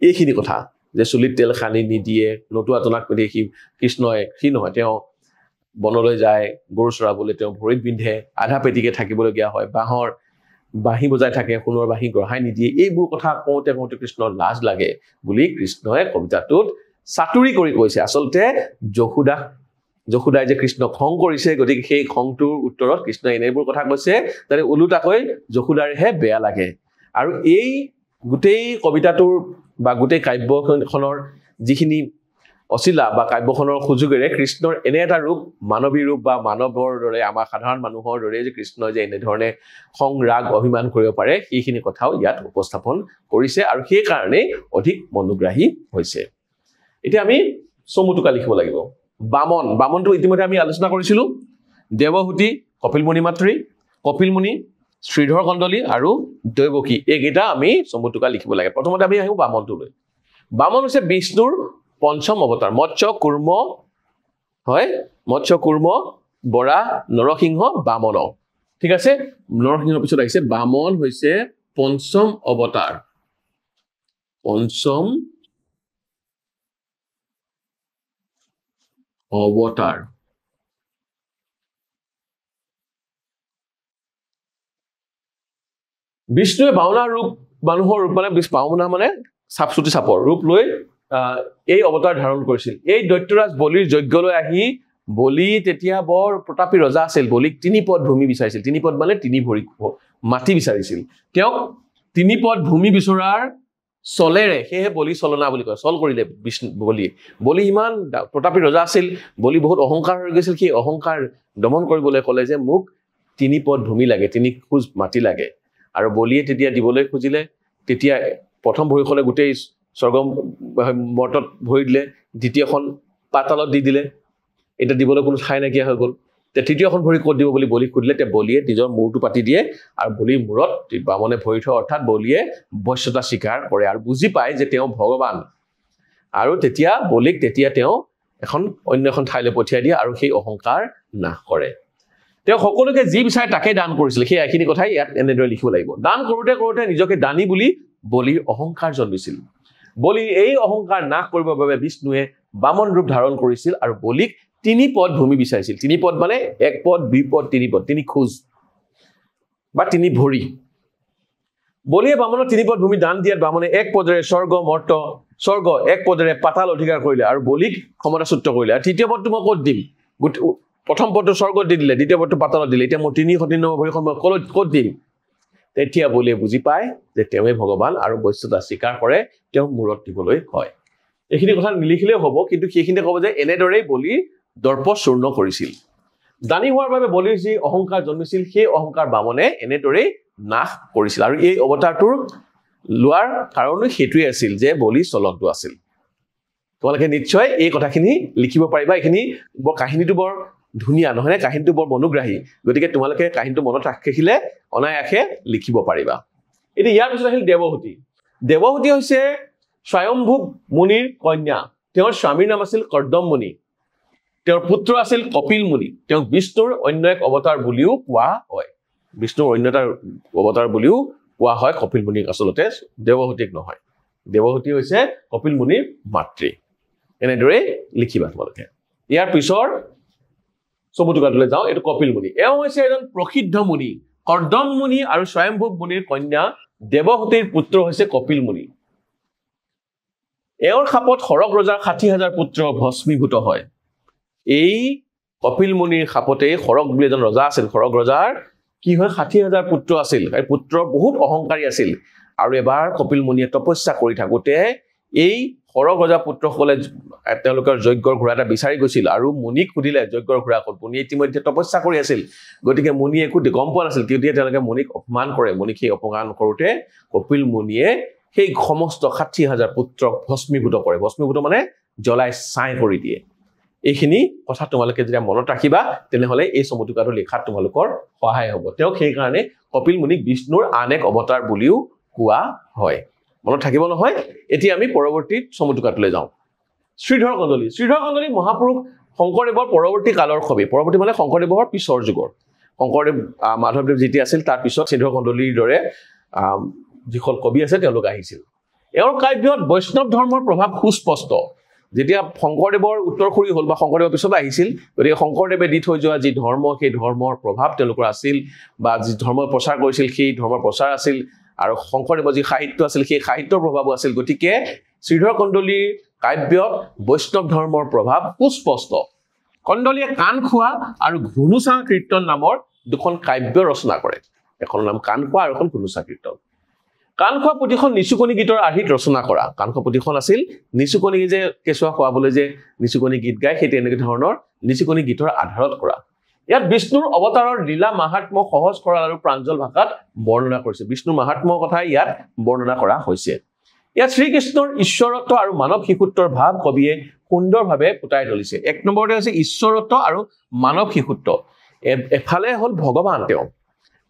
এইখিনি কথা যে চুলিত তেল খানি নিদিয়ে নটুৱা টনাক পিন্ধি কৃষ্ণই নহয় তেওঁ বনলৈ যায় গৰু চৰাবলৈ তেওঁ ভৰিত পিন্ধে আধা পেটিকে থাকিবলগীয়া হয় বাঁহৰ বাঁহী বজাই থাকে সোণৰ বাঁহী গঢ়াই নিদিয়ে এইবোৰ কথা কওঁতে কৃষ্ণৰ লাজ লাগে বুলি কৃষ্ণই কবিতাটোত চাতুৰি কৰি কৈছে আচলতে যশোদাই যে কৃষ্ণ খং কৰিছে গতিকে সেই খংটোৰ উত্তৰত কৃষ্ণই এনেবোৰ কথা কৈছে যাতে ওলোটাকৈ যশোদাৰহে বেয়া লাগে আৰু এই গোটেই কবিতাটোৰ বা গোটেই কাব্যখনৰ যিখিনি অচিলা বা কাব্যখনৰ সুযোগেৰে কৃষ্ণৰ এনে এটা ৰূপ মানৱী ৰূপ বা মানৱৰ দৰে আমাৰ সাধাৰণ মানুহৰ দৰে যে কৃষ্ণই যে এনেধৰণে খং ৰাগ অভিমান কৰিব পাৰে সেইখিনি কথাও ইয়াত উপস্থাপন কৰিছে আৰু সেই কাৰণে অধিক মনোগ্ৰাহী হৈছে এতিয়া আমি চমুটুকা লিখিব লাগিব বামনটো ইতিমধ্যে আমি আলোচনা কৰিছিলো দেৱহূতি কপিলমুনি মাতৃ কপিলমুনি শ্ৰীধৰ কণ্ডলী আৰু দৈৱকী এইকেইটা আমি চমুটুকা লিখিব লাগে প্ৰথমতে আমি আহিব বামনটোলৈ বামন হৈছে বিষ্ণুৰ পঞ্চম অৱতাৰ মৎস্য কুৰ্ম বৰা নৰসিংহ বামন ঠিক আছে নৰসিংহৰ পিছত আহিছে বামন হৈছে পঞ্চম অৱতাৰ বিষ্ণুৱে বাওনা ৰূপ মানুহৰ ৰূপ মানে বাওনা মানে চাপচুটি চাপৰ ৰূপ লৈ এই অৱতাৰ ধাৰণ কৰিছিল এই দৈত্যৰাজ বলিৰ যজ্ঞলৈ আহি বলি তেতিয়া বৰ প্ৰতাপী ৰজা আছিল বলিক তিনি পদ ভূমি বিচাৰিছিল তিনি পদ মানে তিনি ভৰি মাটি বিচাৰিছিল তেওঁক তিনি পদ ভূমি বিচৰাৰ চলেৰে সেয়ে বলি চলনা বুলি কয় চল কৰিলে বলি ইমান প্ৰতাপী ৰজা আছিল বলি বহুত অহংকাৰ হৈ গৈছিল সেই অহংকাৰ দমন কৰিবলৈ ক'লে যে মোক তিনি পদ ভূমি লাগে তিনি খোজ মাটি লাগে আৰু বলিয়ে তেতিয়া দিবলৈ খুজিলে তেতিয়া প্ৰথম ভৰিখনে গোটেই স্বৰ্গ মৰ্তত ভৰি দিলে দ্বিতীয়খন পাতালত দি দিলে এটা দিবলৈ কোনো ঠাই নাইকিয়া হৈ গ'ল তৃতীয়খন ভৰি ক'ত দিব বুলি বলিক সুধিলে তে বলিয়ে নিজৰ মূৰটো পাতি দিয়ে আৰু বলিৰ মূৰত বামনে ভৰি থয় অৰ্থাৎ বলিয়ে বশ্যতা স্বীকাৰ কৰে আৰু বুজি পায় যে তেওঁ ভগৱান আৰু তেতিয়া বলিক তেওঁ অন্য এখন ঠাইলৈ পঠিয়াই দিয়ে আৰু সেই অহংকাৰ নাশ কৰে তেওঁ সকলোকে যি বিচাৰে তাকে দান কৰিছিল সেই এইখিনি কথাই ইয়াত এনেদৰে লিখিব লাগিব দান কৰোঁতে নিজকে দানী বুলি বলিৰ অহংকাৰ জন্মিছিল বলিৰ এই অহংকাৰ নাশ কৰিবৰ বাবে বিষ্ণুৱে বামন ৰূপ ধাৰণ কৰিছিল আৰু বলিক তিনি পদ ভূমি বিচাৰিছিল তিনি পদ মানে এক পদ দুই পদ তিনি খোজ বা তিনি ভৰি বলিয়ে বামনৰ তিনি পদ ভূমি দান দিয়াত বামনে এক পদৰে স্বৰ্গ এক পদৰে পাতাল অধিকাৰ কৰিলে আৰু বলিক ক্ষমতাচ্যুত কৰিলে আৰু তৃতীয় পদটো মই ক'ত দিম প্ৰথম পদটো স্বৰ্গত দি দিলে দ্বিতীয় পদটো পাতালত দিলে এতিয়া মই তিনি ভৰিখন মই ক'ত দিম তেতিয়া বলিয়ে বুজি পায় যে তেওঁৱে ভগৱান আৰু বশ্যতা স্বীকাৰ কৰে তেওঁ মূৰত দিবলৈ হয় এইখিনি কথা নিলিখিলেও হ'ব কিন্তু সেইখিনিতে ক'ব যে এনেদৰেই বলিৰ দৰ্প চূৰ্ণ কৰিছিল দানী হোৱাৰ বাবে বলিৰ যি অহংকাৰ জন্মিছিল সেই অহংকাৰ বামনে এনেদৰে নাশ কৰিছিল আৰু এই অৱতাৰটোৰ লোৱাৰ কাৰণো সেইটোৱে আছিল যে বলি চলন্তু আছিল তোমালোকে নিশ্চয় এই কথাখিনি লিখিব পাৰিবা এইখিনি কাহিনীটো বৰ ধুনীয়া নহয় কাহিনীটো বৰ মনোগ্ৰাহী গতিকে তোমালোকে কাহিনীটো মনত ৰাখিলে অনায়াসে লিখিব পাৰিবা এতিয়া ইয়াৰ পিছত আহিল দেৱহূতি দেৱহূতি হৈছে স্বয়ম্ভূ মুনিৰ কন্যা তেওঁৰ স্বামীৰ নাম আছিল কৰ্দম মুনি তেওঁৰ পুত্ৰ আছিল কপিল মুনি তেওঁক বিষ্ণুৰ অন্য এক অৱতাৰ বুলিও কোৱা হয় বিষ্ণুৰ অন্য এটা অৱতাৰ বুলিও কোৱা হয় কপিল মুনিক আচলতে দেৱহূতিক নহয় দেৱহূতি হৈছে কপিল মুনিৰ মাতৃ এনেদৰে লিখিবা তোমালোকে ইয়াৰ পিছৰ চমুটুকাটোলৈ যাওঁ এইটো কপিল মুনি এওঁ হৈছে এজন প্ৰসিদ্ধ মুনি কৰ্দম মুনি আৰু স্বয়ম্ভূ মুনিৰ কন্যা দেৱহূতিৰ পুত্ৰ হৈছে কপিল মুনি এওঁৰ খাপত সৰগ ৰজাৰ ৬০,০০০ পুত্ৰ ভস্মীভূত হয় এই কপিল মুনিৰ খাপতে সৰগ বুলি এজন ৰজা আছিল সৰগ ৰজাৰ কি হয় ৬০,০০০ পুত্ৰ আছিল আৰু পুত্ৰ বহুত অহংকাৰী আছিল আৰু এবাৰ কপিল মুনিয়ে তপস্যা কৰি থাকোতে এই সৰগ ৰজা পুত্ৰসকলে তেওঁলোকৰ যজ্ঞৰ ঘোঁৰা এটা বিচাৰি গৈছিল আৰু মুনিক সুধিলে যজ্ঞৰ ঘোঁৰা ক'ত মুনি ইতিমধ্যে তপস্যা কৰি আছিল গতিকে মুনিয়ে একো গম পোৱা নাছিল কিন্তু তেওঁলোকে মুনিক অপমান কৰে মুনিক সেই অপমান কৰোতে কপিল মুনিয়ে সেই সমস্ত ৬০,০০০ পুত্ৰক ভস্মীভূত কৰে ভস্মীভূত মানে জ্বলাই ছাই কৰি দিয়ে এইখিনি কথা তোমালোকে যেতিয়া মনত ৰাখিবা তেনেহলে এই চমুটুকাটো লিখাত তোমালোকৰ সহায় হ'ব তেওঁক সেই কাৰণে কপিল মুনিক বিষ্ণুৰ আন এক অৱতাৰ বুলিও কোৱা হয় মনত থাকিব নহয় এতিয়া আমি পৰৱৰ্তী চমুটুকাটোলৈ যাওঁ শ্ৰীধৰ কন্দলী মহাপুৰুষ শংকৰদেৱৰ পৰৱৰ্তী কালৰ কবি পৰৱৰ্তী মানে শংকৰদেৱৰ পিছৰ যুগৰ শংকৰদেৱ মাধৱদেৱ যেতিয়া আছিল তাৰ পিছত শ্ৰীধৰ কন্দলীৰ দৰে যিখন কবি আছে তেওঁলোক আহিছিল এওঁৰ কাব্যত বৈষ্ণৱ ধৰ্মৰ প্ৰভাৱ সুস্পষ্ট যেতিয়া শংকৰদেৱৰ উত্তৰসূৰী হ'ল বা শংকৰদেৱৰ পিছত আহিছিল গতিকে শংকৰদেৱে দি থৈ যোৱা যি ধৰ্ম সেই ধৰ্মৰ প্ৰভাৱ তেওঁলোকৰ আছিল বা যি ধৰ্ম প্ৰচাৰ কৰিছিল সেই ধৰ্মৰ প্ৰচাৰ আছিল আৰু শংকৰদেৱৰ যি সাহিত্য আছিল সেই সাহিত্যৰ প্ৰভাৱো আছিল গতিকে শ্ৰীধৰ কন্দলীৰ কাব্যত বৈষ্ণৱ ধৰ্মৰ প্ৰভাৱ সুস্পষ্ট কন্দলীয়ে কাণ খোৱা আৰু ঘুনুচা কীৰ্তন নামৰ দুখন কাব্য ৰচনা কৰে এখন নাম কাণ খোৱা আৰু এখন ঘুনুচা কীৰ্তন কাণ খোৱা পুথিখন নিচুকনি গীতৰ আৰ্হিত ৰচনা কৰা কাণ খোৱা পুথিখন আছিল নিচুকনি যে কেঁচুৱা খোৱাবলৈ যে নিচুকনি গীত গায় সেই তেনেকুৱা ধৰণৰ নিচুকনি গীতৰ আধাৰত কৰা ইয়াত বিষ্ণুৰ অৱতাৰৰ লীলা মাহাত্ম্য সহজ সৰল আৰু প্ৰাঞ্জল ভাষাত বৰ্ণনা কৰিছে বিষ্ণুৰ মাহাত্ম্যৰ কথা ইয়াত বৰ্ণনা কৰা হৈছে ইয়াত শ্ৰীকৃষ্ণৰ ঈশ্বৰত্ব আৰু মানৱ শিশুত্বৰ ভাৱ কবিয়ে সুন্দৰভাৱে ফুটাই তুলিছে এক নম্বৰতে হৈছে ঈশ্বৰত্ব আৰু মানৱ শিশুত্ব এফালে হ'ল ভগৱান তেওঁ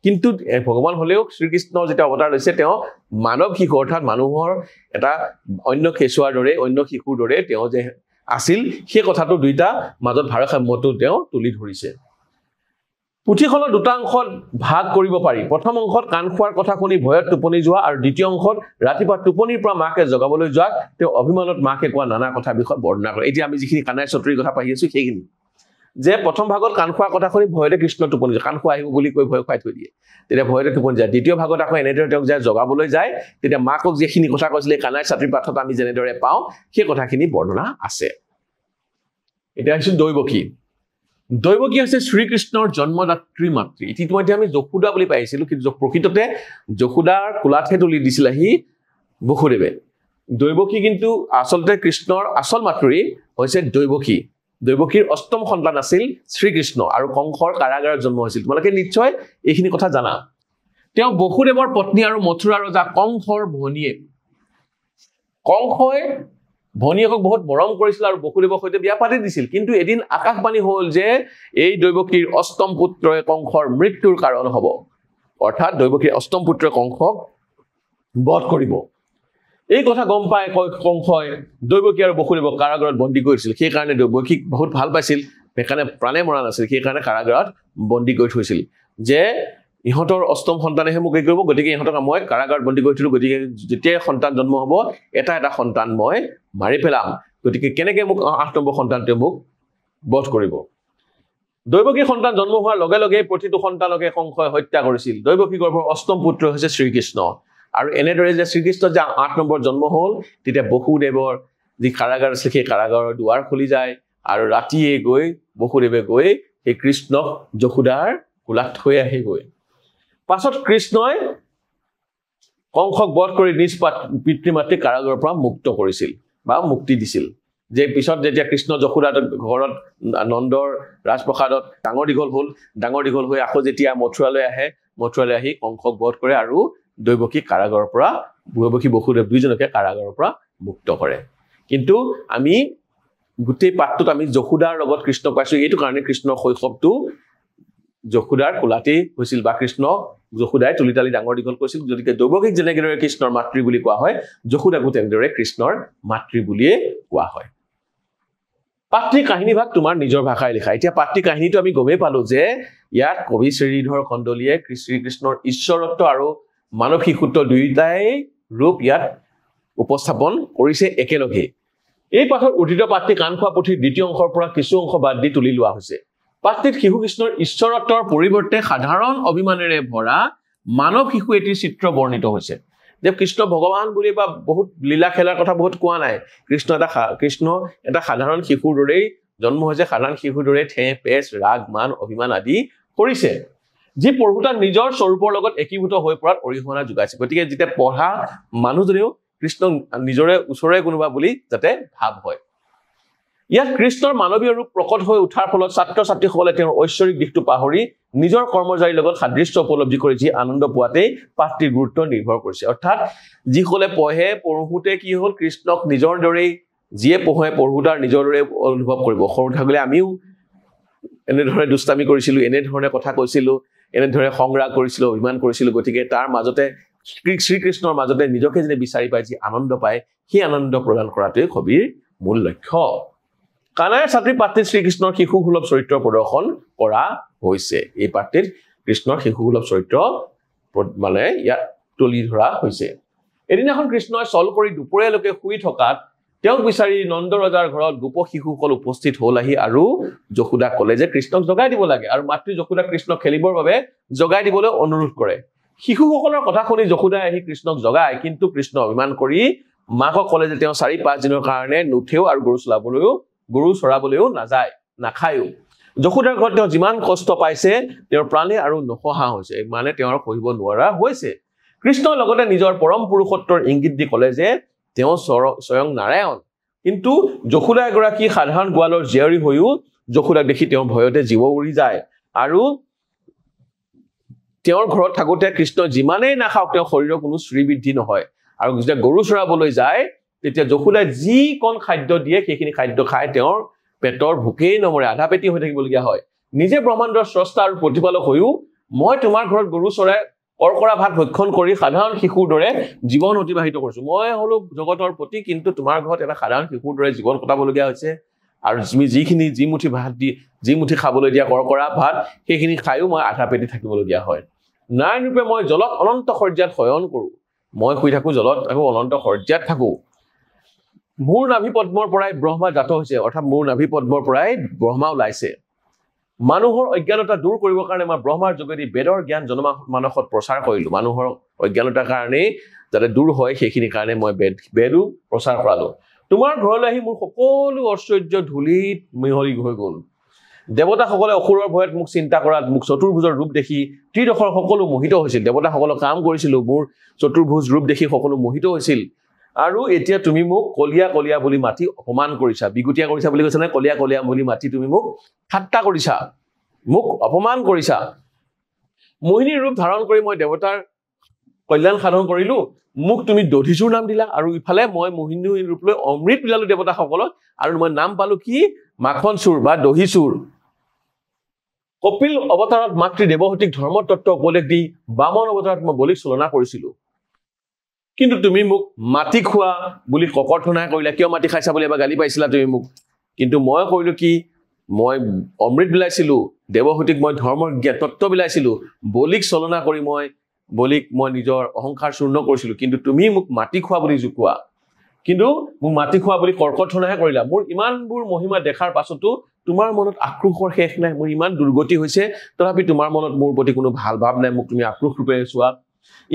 কিন্তু ভগৱান হলেও শ্ৰীকৃষ্ণৰ যেটা অৱতাৰ লৈছে তেওঁ মানৱ শিশু অৰ্থাৎ মানুহৰ এটা অন্য কেঁচুৱাৰ দৰে অন্য শিশুৰ দৰে তেওঁ যে আছিল সেই কথাটো দুইটা মাজত ভাৰসাম্যটো তেওঁ তুলি ধৰিছে পুথিখনৰ দুটা অংশত ভাগ কৰিব পাৰি প্ৰথম অংশত কাণ খোৱাৰ কথা শুনি ভয়ত টোপনি যোৱা আৰু দ্বিতীয় অংশত ৰাতিপুৱা টোপনিৰ পৰা মাকে জগাবলৈ যোৱা তেওঁ অভিমানত মাকে কোৱা নানা কথা বিষয় বৰ্ণনা কৰে এতিয়া আমি যিখিনি কানাই চতুৰীৰ কথা পাহি আছো সেইখিনি যে প্ৰথম ভাগত কাণ খোৱাৰ কথা শুনি ভয়তে কৃষ্ণ টোপনি যায় কাণ খোৱা আহিব বুলি কৈ ভয় খুৱাই থৈ দিয়ে তেতিয়া ভয়তে টোপনি যায় দ্বিতীয় ভাগত আকৌ এনেদৰে তেওঁক যায় জগাবলৈ যায় তেতিয়া মাকক যিখিনি কথা কৈছিলে কানাই চতুৰীৰ পাঠত আমি যেনেদৰে পাওঁ সেই কথাখিনি বৰ্ণনা আছে এতিয়া আহিছো দৈৱকী হৈছে শ্ৰীকৃষ্ণৰ জন্মদাত্ৰী মাতৃ ইতিমধ্যে আমি যশোদা বুলি পাইছিলো কিন্তু প্ৰকৃততে যশোদাৰ কোলাতহে তুলি দিছিল আহি বসুদেৱে দৈৱকী কিন্তু আচলতে কৃষ্ণৰ আচল মাতৃ হৈছে দৈৱকীৰ অষ্টম সন্তান আছিল শ্ৰীকৃষ্ণ আৰু কংসৰ কাৰাগাৰত জন্ম হৈছিল তোমালোকে নিশ্চয় এইখিনি কথা জানা তেওঁ বসুদেৱৰ পত্নী আৰু মথুৰা ৰজা কংসৰ ভনীয়েক কংসই ভনীয়েকক বহুত মৰম কৰিছিল আৰু বসুদেৱৰ সৈতে বিয়া পাতি দিছিল কিন্তু এদিন আকাশবাণী হ'ল যে এই দৈৱকীৰ অষ্টম পুত্ৰই কংসৰ মৃত্যুৰ কাৰণ হ'ব অৰ্থাৎ দৈৱকীৰ অষ্টম পুত্ৰই কংসক বধ কৰিব এই কথা গম পাই কংসই দৈৱকী আৰু বসুদেৱক কাৰাগাৰত বন্দী কৰিছিল সেই কাৰণে দৈৱকীক বহুত ভাল পাইছিল সেইকাৰণে প্ৰাণে মৰা নাছিল সেই কাৰণে কাৰাগাৰত বন্দী কৰি থৈছিল যে ইহঁতৰ অষ্টম সন্তানেহে মোক এই কৰিব গতিকে ইহঁতক মই কাৰাগাৰত বন্দী কৰি থলো গতিকে যেতিয়া সন্তান জন্ম হ'ব এটা সন্তান মই মাৰি পেলাম গতিকে কেনেকে মোক ৮ নম্বৰ সন্তানটোৱে মোক বধ কৰিব দৈৱকীৰ সন্তান জন্ম হোৱাৰ লগে লগে প্ৰতিটো সন্তানকে কংসই হত্যা কৰিছিল দৈৱকী গৰ্ভৰ অষ্টম পুত্ৰ হৈছে শ্ৰীকৃষ্ণ আৰু এনেদৰে যে শ্ৰীকৃষ্ণ যে ৮ নম্বৰ জন্ম হ'ল তেতিয়া বসুদেৱৰ যি কাৰাগাৰ আছিল সেই কাৰাগাৰৰ দুৱাৰ খুলি যায় আৰু ৰাতিয়ে গৈ বসুদেৱে গৈ সেই কৃষ্ণক যশোদাৰ কোলাত থৈ আহি গৈ পাছত কৃষ্ণই কংসক বধ কৰি নিজ পিতৃ মাতৃ কাৰাগাৰৰ পৰা মুক্ত কৰিছিল বা মুক্তি দিছিল যে পিছত যেতিয়া কৃষ্ণ যশোদাৰ ঘৰত নন্দৰ ৰাজপ্ৰসাদত ডাঙৰ দীঘল হৈ আকৌ যেতিয়া মথুৰালৈ আহি কংসক বধ কৰে আৰু দৈৱকীক কাৰাগাৰৰ পৰা দৈৱকী বসুদেৱ দুইজনকে কাৰাগাৰৰ পৰা মুক্ত কৰে কিন্তু আমি গোটেই পাঠটোত আমি যশোদাৰ লগত কৃষ্ণ পাইছো এইটো কাৰণে কৃষ্ণৰ শৈশৱটো যশোদাৰ কোলাতেই হৈছিল বা কৃষ্ণ যশোদাই তুলিতালি ডাঙৰ দীঘল কৰিছিল যদিকে দৈৱকীক যেনেদৰে কৃষ্ণৰ মাতৃ বুলি কোৱা হয় যশোদাকো তেনেদৰে কৃষ্ণৰ মাতৃ বুলিয়ে কোৱা হয় পাঠটিৰ কাহিনী ভাগ তোমাৰ নিজৰ ভাষায় লিখা এতিয়া পাঠটিৰ কাহিনীটো আমি গমেই পালো যে ইয়াত কবি শ্ৰীধৰ কন্দলীয়ে শ্ৰীকৃষ্ণৰ ঈশ্বৰত্ব আৰু মানৱ শিশুত্ব দুয়োটাই ৰূপ ইয়াত উপস্থাপন কৰিছে একেলগে এই পাঠৰ উদ্ধৃত পাঠটি কাণ খোৱা পুথিৰ দ্বিতীয় অংশৰ পৰা কিছু অংশ বাদ দি তুলি লোৱা হৈছে পাঠটিত শিশু কৃষ্ণৰ ঈশ্বৰত্বৰ পৰিৱৰ্তে সাধাৰণ অভিমানেৰে ভৰা মানৱ শিশু এটিৰ চিত্ৰ বৰ্ণিত হৈছে যে কৃষ্ণ ভগৱান বুলি বা বহুত লীলা খেলাৰ কথা বহুত কোৱা নাই কৃষ্ণ এটা সাধাৰণ শিশুৰ দৰেই জন্ম হৈছে সাধাৰণ শিশুৰ দৰে ঠেঁ পেচ ৰাগ মান অভিমান আদি কৰিছে যি পঢ়ুতাৰ নিজৰ স্বৰূপৰ লগত একীভূত হৈ পৰাত অৰিহণা যোগাইছে গতিকে যেতিয়া পঢ়া মানুহজনেও কৃষ্ণ নিজৰে ওচৰৰে কোনোবা বুলি যাতে ভাৱ হয় ইয়াত কৃষ্ণৰ মানৱীয় ৰূপ প্ৰকট হৈ উঠাৰ ফলত ছাত্ৰ ছাত্ৰীসকলে তেওঁৰ ঐশ্বৰিক দিশটো পাহৰি নিজৰ কৰ্মচাৰীৰ লগত সাদৃশ্য উপলব্ধি কৰি যি আনন্দ পোৱাতেই পাঠটিৰ গুৰুত্ব নিৰ্ভৰ কৰিছে অৰ্থাৎ যিসকলে পঢ়োতে কি হ'ল কৃষ্ণক নিজৰ দৰেই যিয়ে পঢ়োতাৰ নিজৰ দৰে অনুভৱ কৰিব সৰু থাকলে আমিও এনেধৰণে দুষ্টামি কৰিছিলো এনেধৰণে কথা কৈছিলো এনেধৰণে সংগ্ৰাম কৰিছিলো অভিমান কৰিছিলো গতিকে তাৰ মাজতে শ্ৰীকৃষ্ণৰ মাজতে নিজকে যেনে বিচাৰি পায় যি আনন্দ পায় সেই আনন্দ প্ৰদান কৰাটোৱে কবিৰ মূল লক্ষ্য কানাইৰ ছাত্ৰী পাঠটিত শ্ৰীকৃষ্ণৰ শিশুসুলভ চৰিত্ৰ প্ৰদৰ্শন কৰা হৈছে এই পাঠটিত কৃষ্ণৰ শিশুসুলভ চৰিত্ৰ মানে ইয়াত তুলি ধৰা হৈছে এদিনাখন কৃষ্ণই চল কৰি দুপৰীয়ালৈকে শুই থকাত তেওঁক বিচাৰি নন্দ ৰজাৰ ঘৰত গোপ শিশুসকল উপস্থিত হ'ল আহি আৰু যশোদাক ক'লে যে কৃষ্ণক জগাই দিব লাগে আৰু মাতৃ যশোদাক কৃষ্ণক খেলিবৰ বাবে জগাই দিবলৈ অনুৰোধ কৰে শিশুসকলৰ কথা শুনি যশোদাই আহি কৃষ্ণক জগায় কিন্তু কৃষ্ণ অভিমান কৰি মাকক ক'লে যে তেওঁ ৪-৫ দিনৰ কাৰণে নুঠেও আৰু গৰু চৰাবলৈও নাখায়ও যশোদাৰ ঘৰত তেওঁ যিমান কষ্ট পাইছে তেওঁৰ প্ৰাণে আৰু নসহা হৈছে মানে তেওঁৰ সহিব নোৱাৰা হৈছে কৃষ্ণৰ লগতে নিজৰ পৰম পুৰুষত্বৰ ইংগিত দি ক'লে যে তেওঁ স্বয়ং নাৰায়ণ কিন্তু যশোদা এগৰাকী সাধাৰণ গোৱালৰ জীয়ৰী হৈও যশোদাক দেখি তেওঁৰ ভয়তে জীৱ উৰি যায় আৰু তেওঁৰ ঘৰত থাকোতে কৃষ্ণ যিমানেই নাখাওক তেওঁৰ শৰীৰৰ কোনো শ্ৰীবৃদ্ধি নহয় আৰু যেতিয়া গৰু চৰাবলৈ যায় তেতিয়া যশোদাই যি কোন খাদ্য দিয়ে সেইখিনি খাদ্য খাই তেওঁৰ পেটৰ ভোকেই নমৰে আধা পেটি হৈ থাকিবলগীয়া হয় নিজে ব্ৰহ্মাণ্ডৰ স্ৰষ্টা আৰু প্ৰতিপালক হৈও মই তোমাৰ ঘৰত গৰু চৰাই কৰকৰা ভাত ভক্ষণ কৰি সাধাৰণ শিশুৰ দৰে জীৱন অতিবাহিত কৰিছো মই হলো জগতৰ প্ৰতি কিন্তু তোমাৰ ঘৰত এটা সাধাৰণ শিশুৰ দৰে জীৱন কটাবলগীয়া হৈছে আৰু তুমি যি মুঠি ভাত দি যি মুঠি খাবলৈ দিয়া কৰকৰা ভাত সেইখিনি খাইও মই আধা পেটি থাকিবলগীয়া হয় নাৰায়ণ ৰূপে মই জলত অনন্ত সৰ্যাত শয়ন কৰো মই শুই থাকো জলত আকৌ অনন্ত সৰ্যাত থাকো মোৰ নাভি পদ্মৰ পৰাই ব্ৰহ্মা জাত হৈছে অৰ্থাৎ মোৰ নাভি পদ্মৰ পৰাই ব্ৰহ্মা ওলাইছে মানুহৰ অজ্ঞানতা দূৰ কৰিবৰ কাৰণে মই ব্ৰহ্মাৰ যোগেদি বেদৰ জ্ঞান জনমানসত প্ৰচাৰ কৰিলো মানুহৰ অজ্ঞানতাৰ কাৰণে যাতে দূৰ হয় সেইখিনি কাৰণে মই বেদো প্ৰচাৰ কৰালো তোমাৰ ঘৰলৈ আহি মোৰ সকলো ঐশ্বৰ্য ধূলিত মিহলি হৈ গ'ল দেৱতাসকলে অসুৰৰ ভয়ত মোক চিন্তা কৰাত মোক চতুৰ্ভুজৰ ৰূপ দেখি ত্ৰিদশৰ সকলো মোহিত হৈছিল দেৱতাসকলৰ কাম কৰিছিলো মোৰ চতুৰ্ভুজ ৰূপ দেখি সকলো মোহিত হৈছিল আৰু এতিয়া তুমি মোক কলিয়া কলিয়া বুলি মাতি অপমান কৰিছা বিগুটিয়া কৰিছা বুলি কৈছা নে কলিয়া কলিয়া বুলি মাতি তুমি মোক ঠাট্টা কৰিছা মোক অপমান কৰিছা মোহিনীৰ ৰূপ ধাৰণ কৰি মই দেৱতাৰ কল্যাণ সাধন কৰিলো মোক তুমি দধিচুৰ নাম দিলা আৰু ইফালে মই মোহিনীৰ ৰূপ লৈ অমৃত বিলালো দেৱতাসকলক আৰু মই নাম পালো কি মাখন চুৰ বা দহিচুৰ কপিল অৱতাৰত মাতৃ দেৱহতীক ধৰ্মতত্ত্ব উপদেশ দি বামন অৱতাৰত মই বলিক চলনা কৰিছিলো কিন্তু তুমি মোক মাটি খোৱা বুলি ককৰ্থনা কৰিলা কিয় মাটি খাইছা বুলি এবাৰ গালি পাইছিলা তুমি মোক কিন্তু মই কৰিলো কি মই অমৃত বিলাইছিলো দেৱহতীক মই ধৰ্মৰ জ্ঞান তত্ত্ব বিলাইছিলো বলিক চলনা কৰি বলিক মই নিজৰ অহংকাৰ চূৰ্ণ কৰিছিলো কিন্তু তুমি মোক মাটি খোৱা বুলি জুকোৱা কিন্তু মোক মাটি খোৱা বুলি ককৰ্থনাহে কৰিলা মোৰ ইমানবোৰ মহিমা দেখাৰ পাছতো তোমাৰ মনত আক্ৰোশৰ শেষ নাই মোৰ ইমান দুৰ্গতি হৈছে তথাপি তোমাৰ মনত মোৰ প্ৰতি কোনো ভাল ভাৱ নাই মোক তুমি আক্ৰোশ ৰূপে চোৱা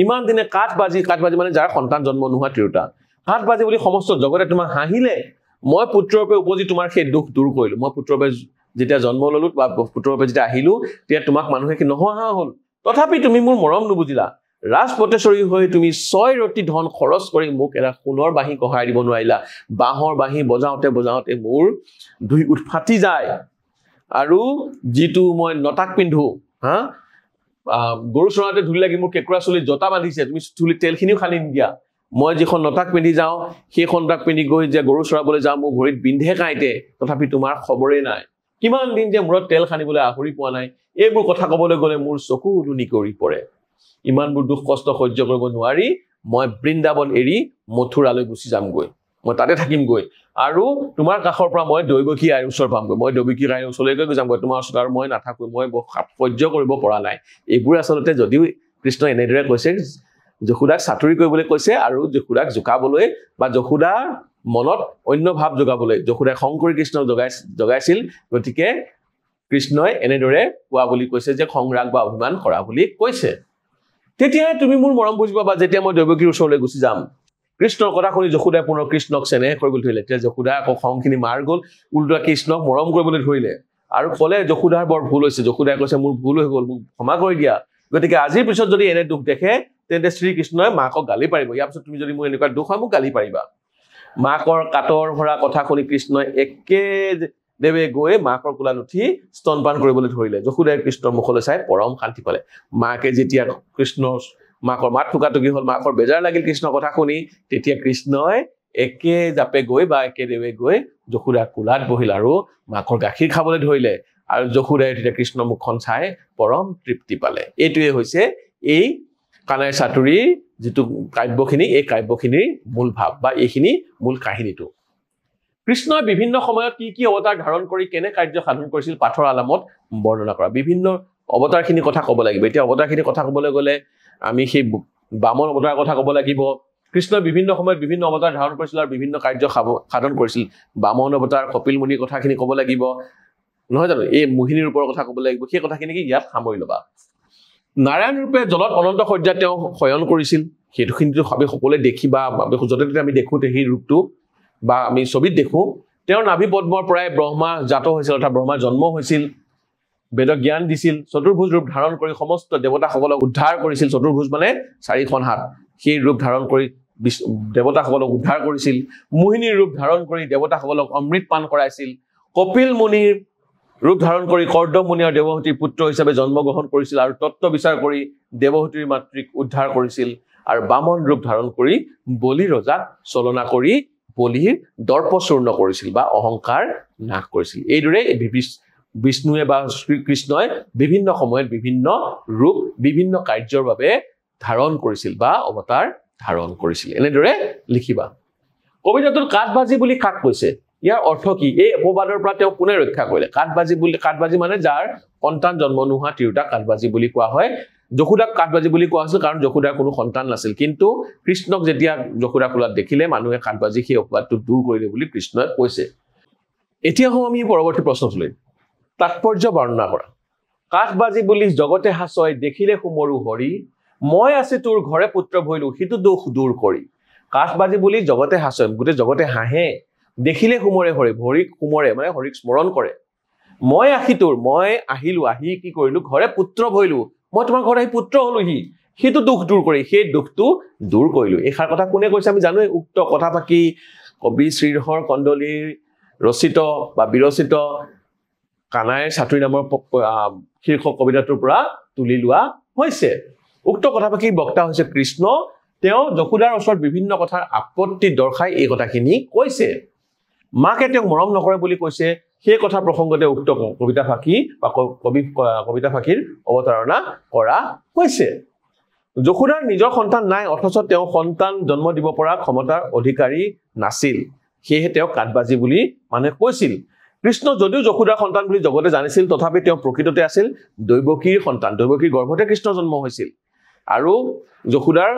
ইমান দিনে কাঠ বাজি মানে যাৰ সন্তান জন্ম নোহোৱা তিৰোতা কাঠ বাজি বুলি সমস্ত জগতে তোমাক হাঁহিলে মই পুত্ৰৰূপে উপজি তোমাৰ সেই দুখ দূৰ কৰিলো মই পুত্ৰৰূপে যেতিয়া জন্ম ললো বা পুত্ৰৰূপে যেতিয়া আহিলো তেতিয়া তোমাক মানুহে কি নহা হ'ল তথাপি তুমি মোৰ মৰম নুবুজিলা ৰাজপটেশ্বৰী হৈ তুমি 6 ৰতি ধন খৰচ কৰি মোক এটা সোণৰ বাঁহী কঢ়াই দিব নোৱাৰিলা বাঁহৰ বাঁহী বজাওতে বজাওতে মোৰ দুই উঠ ফাটি যায় আৰু যিটো মই নটাক পিন্ধো হা গৰু চৰাতে ধুলি লাগি মোৰ কেকুৰা চুলি জটা বান্ধিছে তুমি চুলি তেলখিনিও খালি নিদিয়া মই যিখন নটাক পিন্ধি যাওঁ সেইখন নটাক পিন্ধি গৈ যে গৰু চৰাবলৈ যাওঁ মোৰ ভৰিত বিন্ধে কাইতে তথাপি তোমাৰ খবৰেই নাই কিমান দিন যে মূৰত তেল খানিবলৈ আহৰি পোৱা নাই এইবোৰ কথা ক'বলৈ গ'লে মোৰ চকু উলুনি কৰি পৰে ইমানবোৰ দুখ কষ্ট সহ্য কৰিব নোৱাৰি মই বৃন্দাবন এৰি মথুৰালৈ গুচি যামগৈ মই তাতে থাকিমগৈ আৰু তোমাৰ কাষৰ পৰা মই দৈৱকী আইৰ ওচৰ পামগৈ মই দৈৱকী আইৰ ওচৰলৈকে গৈ যামগৈ তোমাৰ ওচৰত আৰু মই নাথাকো মই সহ্য কৰিব পৰা নাই এইবোৰ আচলতে যদিও কৃষ্ণ এনেদৰে কৈছে যশোদাক চাতুৰি কৰিবলৈ কৈছে আৰু যশোদাক জোকাবলৈ বা যশোদাৰ মনত অন্য ভাৱ যোগাবলৈ যশোদাই শংকৰী কৃষ্ণক জগাইছিল গতিকে কৃষ্ণই এনেদৰে কোৱা বুলি কৈছে যে সংৰাগ বা অভিমান কৰা বুলি কৈছে তেতিয়া তুমি মোৰ মৰম বুজি পাবা যেতিয়া মই দৈৱকীৰ ওচৰলৈ গুচি যাম কৃষ্ণৰ কথা শুনি যশোদাই পুনৰ কৃষ্ণক চেনেহ কৰিবলৈ ধৰিলে তেতিয়া যশোদা আকৌ খংখিনি মাৰ গ'ল উল্টা কৃষ্ণক মৰম কৰিবলৈ ধৰিলে আৰু ক'লে যশোদাৰ বৰ ভুল হৈছে যশোদাই কৈছে মোৰ ভুল হৈ গ'ল মোক ক্ষমা কৰি দিয়া গতিকে আজিৰ পিছত যদি এনে দুখ দেখে তেন্তে শ্ৰীকৃষ্ণই মাকক গালি পাৰিব ইয়াৰ পিছত তুমি যদি মোৰ এনেকুৱা দুখ হয় মোক গালি পাৰিবা মাকৰ কাটৰ ভৰা কথা শুনি কৃষ্ণই একে দেৱে গৈ মাকৰ কোলাত উঠি স্তনপান কৰিবলৈ ধৰিলে যশোদাই কৃষ্ণৰ মুখলৈ চাই পৰম শান্তি পালে মাকে যেতিয়া কৃষ্ণৰ মাকৰ মাত টুকাটুকি হ'ল মাকৰ বেজাৰ লাগিল কৃষ্ণৰ কথা শুনি তেতিয়া কৃষ্ণই একে জাপে গৈ বা একে দেৱে গৈ যশোদাৰ কোলাত বহিল আৰু মাকৰ গাখীৰ খাবলৈ ধৰিলে আৰু যশোদাই তেতিয়া কৃষ্ণৰ মুখখন চাই পৰম তৃপ্তি পালে এইটোৱে হৈছে এই কানাই চাতুৰীৰ যিটো কাব্যখিনি এই কাব্যখিনিৰ মূল ভাৱ বা এইখিনি মূল কাহিনীটো কৃষ্ণই বিভিন্ন সময়ত কি অৱতাৰ ধাৰণ কৰি কেনে কাৰ্য সাধন কৰিছিল পাঠৰ আলামত বৰ্ণনা কৰা বিভিন্ন অৱতাৰখিনি কথা ক'ব লাগিব এতিয়া অৱতাৰখিনি কথা ক'বলৈ গ'লে আমি সেই বামন অৱতাৰৰ কথা ক'ব লাগিব কৃষ্ণই বিভিন্ন সময়ত বিভিন্ন অৱতাৰ ধাৰণ কৰিছিল আৰু বিভিন্ন কাৰ্য সাধন কৰিছিল বামন অৱতাৰ কপিল মুনিৰ কথাখিনি ক'ব লাগিব নহয় জানো এই মোহিনীৰ ওপৰৰ কথা ক'ব লাগিব সেই কথাখিনি ইয়াত সামৰি ল'বা নাৰায়ণ ৰূপে জলত অনন্ত শয্যাত তেওঁ শয়ন কৰিছিল সেইটোখিনিতো আমি সকলোৱে দেখিবা য'তে ত'তে আমি দেখোঁ সেই ৰূপটো বা আমি ছবিত দেখোঁ তেওঁৰ নাভি পদ্মৰ পৰাই ব্ৰহ্মা জাত হৈছিল অৰ্থাৎ ব্ৰহ্মাৰ জন্ম হৈছিল বেদক জ্ঞান দিছিল চতুৰ্ভুজ ৰূপ ধাৰণ কৰি সমস্ত দেৱতাসকলক উদ্ধাৰ কৰিছিল চতুৰ্ভুজ মানে 4খন হাত সেই ৰূপ ধাৰণ কৰি দেৱতাসকলক উদ্ধাৰ কৰিছিল মোহিনীৰ ৰূপ ধাৰণ কৰি দেৱতাসকলক অমৃত পান কৰাইছিল কপিল মুনিৰ ৰূপ ধাৰণ কৰি কৰ্দম মুনি আৰু দেৱহতীৰ পুত্ৰ হিচাপে জন্মগ্ৰহণ কৰিছিল আৰু তত্ত্ব বিচাৰ কৰি দেৱহতীৰ মাতৃক উদ্ধাৰ কৰিছিল আৰু বামন ৰূপ ধাৰণ কৰি বলি ৰজাক চলনা কৰি বলিৰ দৰ্পচূৰ্ণ কৰিছিল বা অহংকাৰ নাশ কৰিছিল এইদৰে বিষ্ণুৱে বা শ্ৰীকৃষ্ণই বিভিন্ন সময়ত বিভিন্ন ৰূপ বিভিন্ন কাৰ্যৰ বাবে ধাৰণ কৰিছিল বা অৱতাৰ ধাৰণ কৰিছিল এনেদৰে লিখিবা কবিতাটোত কাঠবাজি বুলি কাক কৈছে ইয়াৰ অৰ্থ কি এই অপবাদৰ পৰা তেওঁ কোনে ৰক্ষা কৰিলে কাঠবাজি মানে যাৰ সন্তান জন্ম নোহোৱা তিৰোতাক কাঠবাজি বুলি কোৱা হয় যশোদাক কাঠবাজি বুলি কোৱা হৈছিল কাৰণ যশোদাৰ কোনো সন্তান নাছিল কিন্তু কৃষ্ণক যেতিয়া যশোদাৰ কোলাত দেখিলে মানুহে কাঠবাজি সেই অপবাদটো দূৰ কৰিলে বুলি কৃষ্ণই কৈছে এতিয়া হওঁ আমি পৰৱৰ্তী প্ৰশ্নটোলৈ তাৎপৰ্য বৰ্ণনা কৰা কাঠবাজি বুলি জগতে হাসয় দেখিলে সুমৰু হৰি মই আছে তোৰ ঘৰে পুত্ৰ ভইলু হিতু দুখ দূৰ কৰি কাঠবাজি বুলি জগতে হাসয় গোটে জগতে হাঁহে দেখিলে সুমৰে হৰি ভৰিক সুমৰে মানে হৰিক স্মৰণ কৰে মই আহি তোৰ মই আহিলো আহি কি কৰিলো ঘৰে পুত্ৰ ভইলু মই তোমাৰ ঘৰত আহি পুত্ৰ হলোহি হিতু দুখ দূৰ কৰি সেই দুখটো দূৰ কৰিলো এই কথা কোনে কৈছে আমি জানো উক্ত কথা পাকি কবি শ্ৰীধৰ কন্দলীৰ ৰচিত বা বিৰচিত কানাই চাতুৰী নামৰ শীৰ্ষক কবিতাটোৰ পৰা তুলি লোৱা হৈছে উক্ত কথা পাকি বক্তা হৈছে কৃষ্ণ তেওঁ যশোদাৰ ওচৰত বিভিন্ন কথাৰ আপত্তি দৰ্শাই এই কথাখিনি কৈছে মাকে তেওঁক মৰম নকৰে বুলি কৈছে সেই কথা প্ৰসংগতে উক্ত কবিতা ফাকি বা কবিতা ফাকিৰ অৱতাৰণা কৰা হৈছে যশোদাৰ নিজৰ সন্তান নাই অথচ তেওঁ সন্তান জন্ম দিব পৰা ক্ষমতাৰ অধিকাৰী নাছিল সেয়ে তেওঁ কাঠবাজি বুলি মানে কৈছিল কৃষ্ণ যদিও যশোদাৰ সন্তান বুলি জগতে জানিছিল তথাপি তেওঁ প্ৰকৃততে আছিল দৈৱকীৰ সন্তান দৈৱকীৰ গৰ্ভতে কৃষ্ণ জন্ম হৈছিল আৰু যশোদাৰ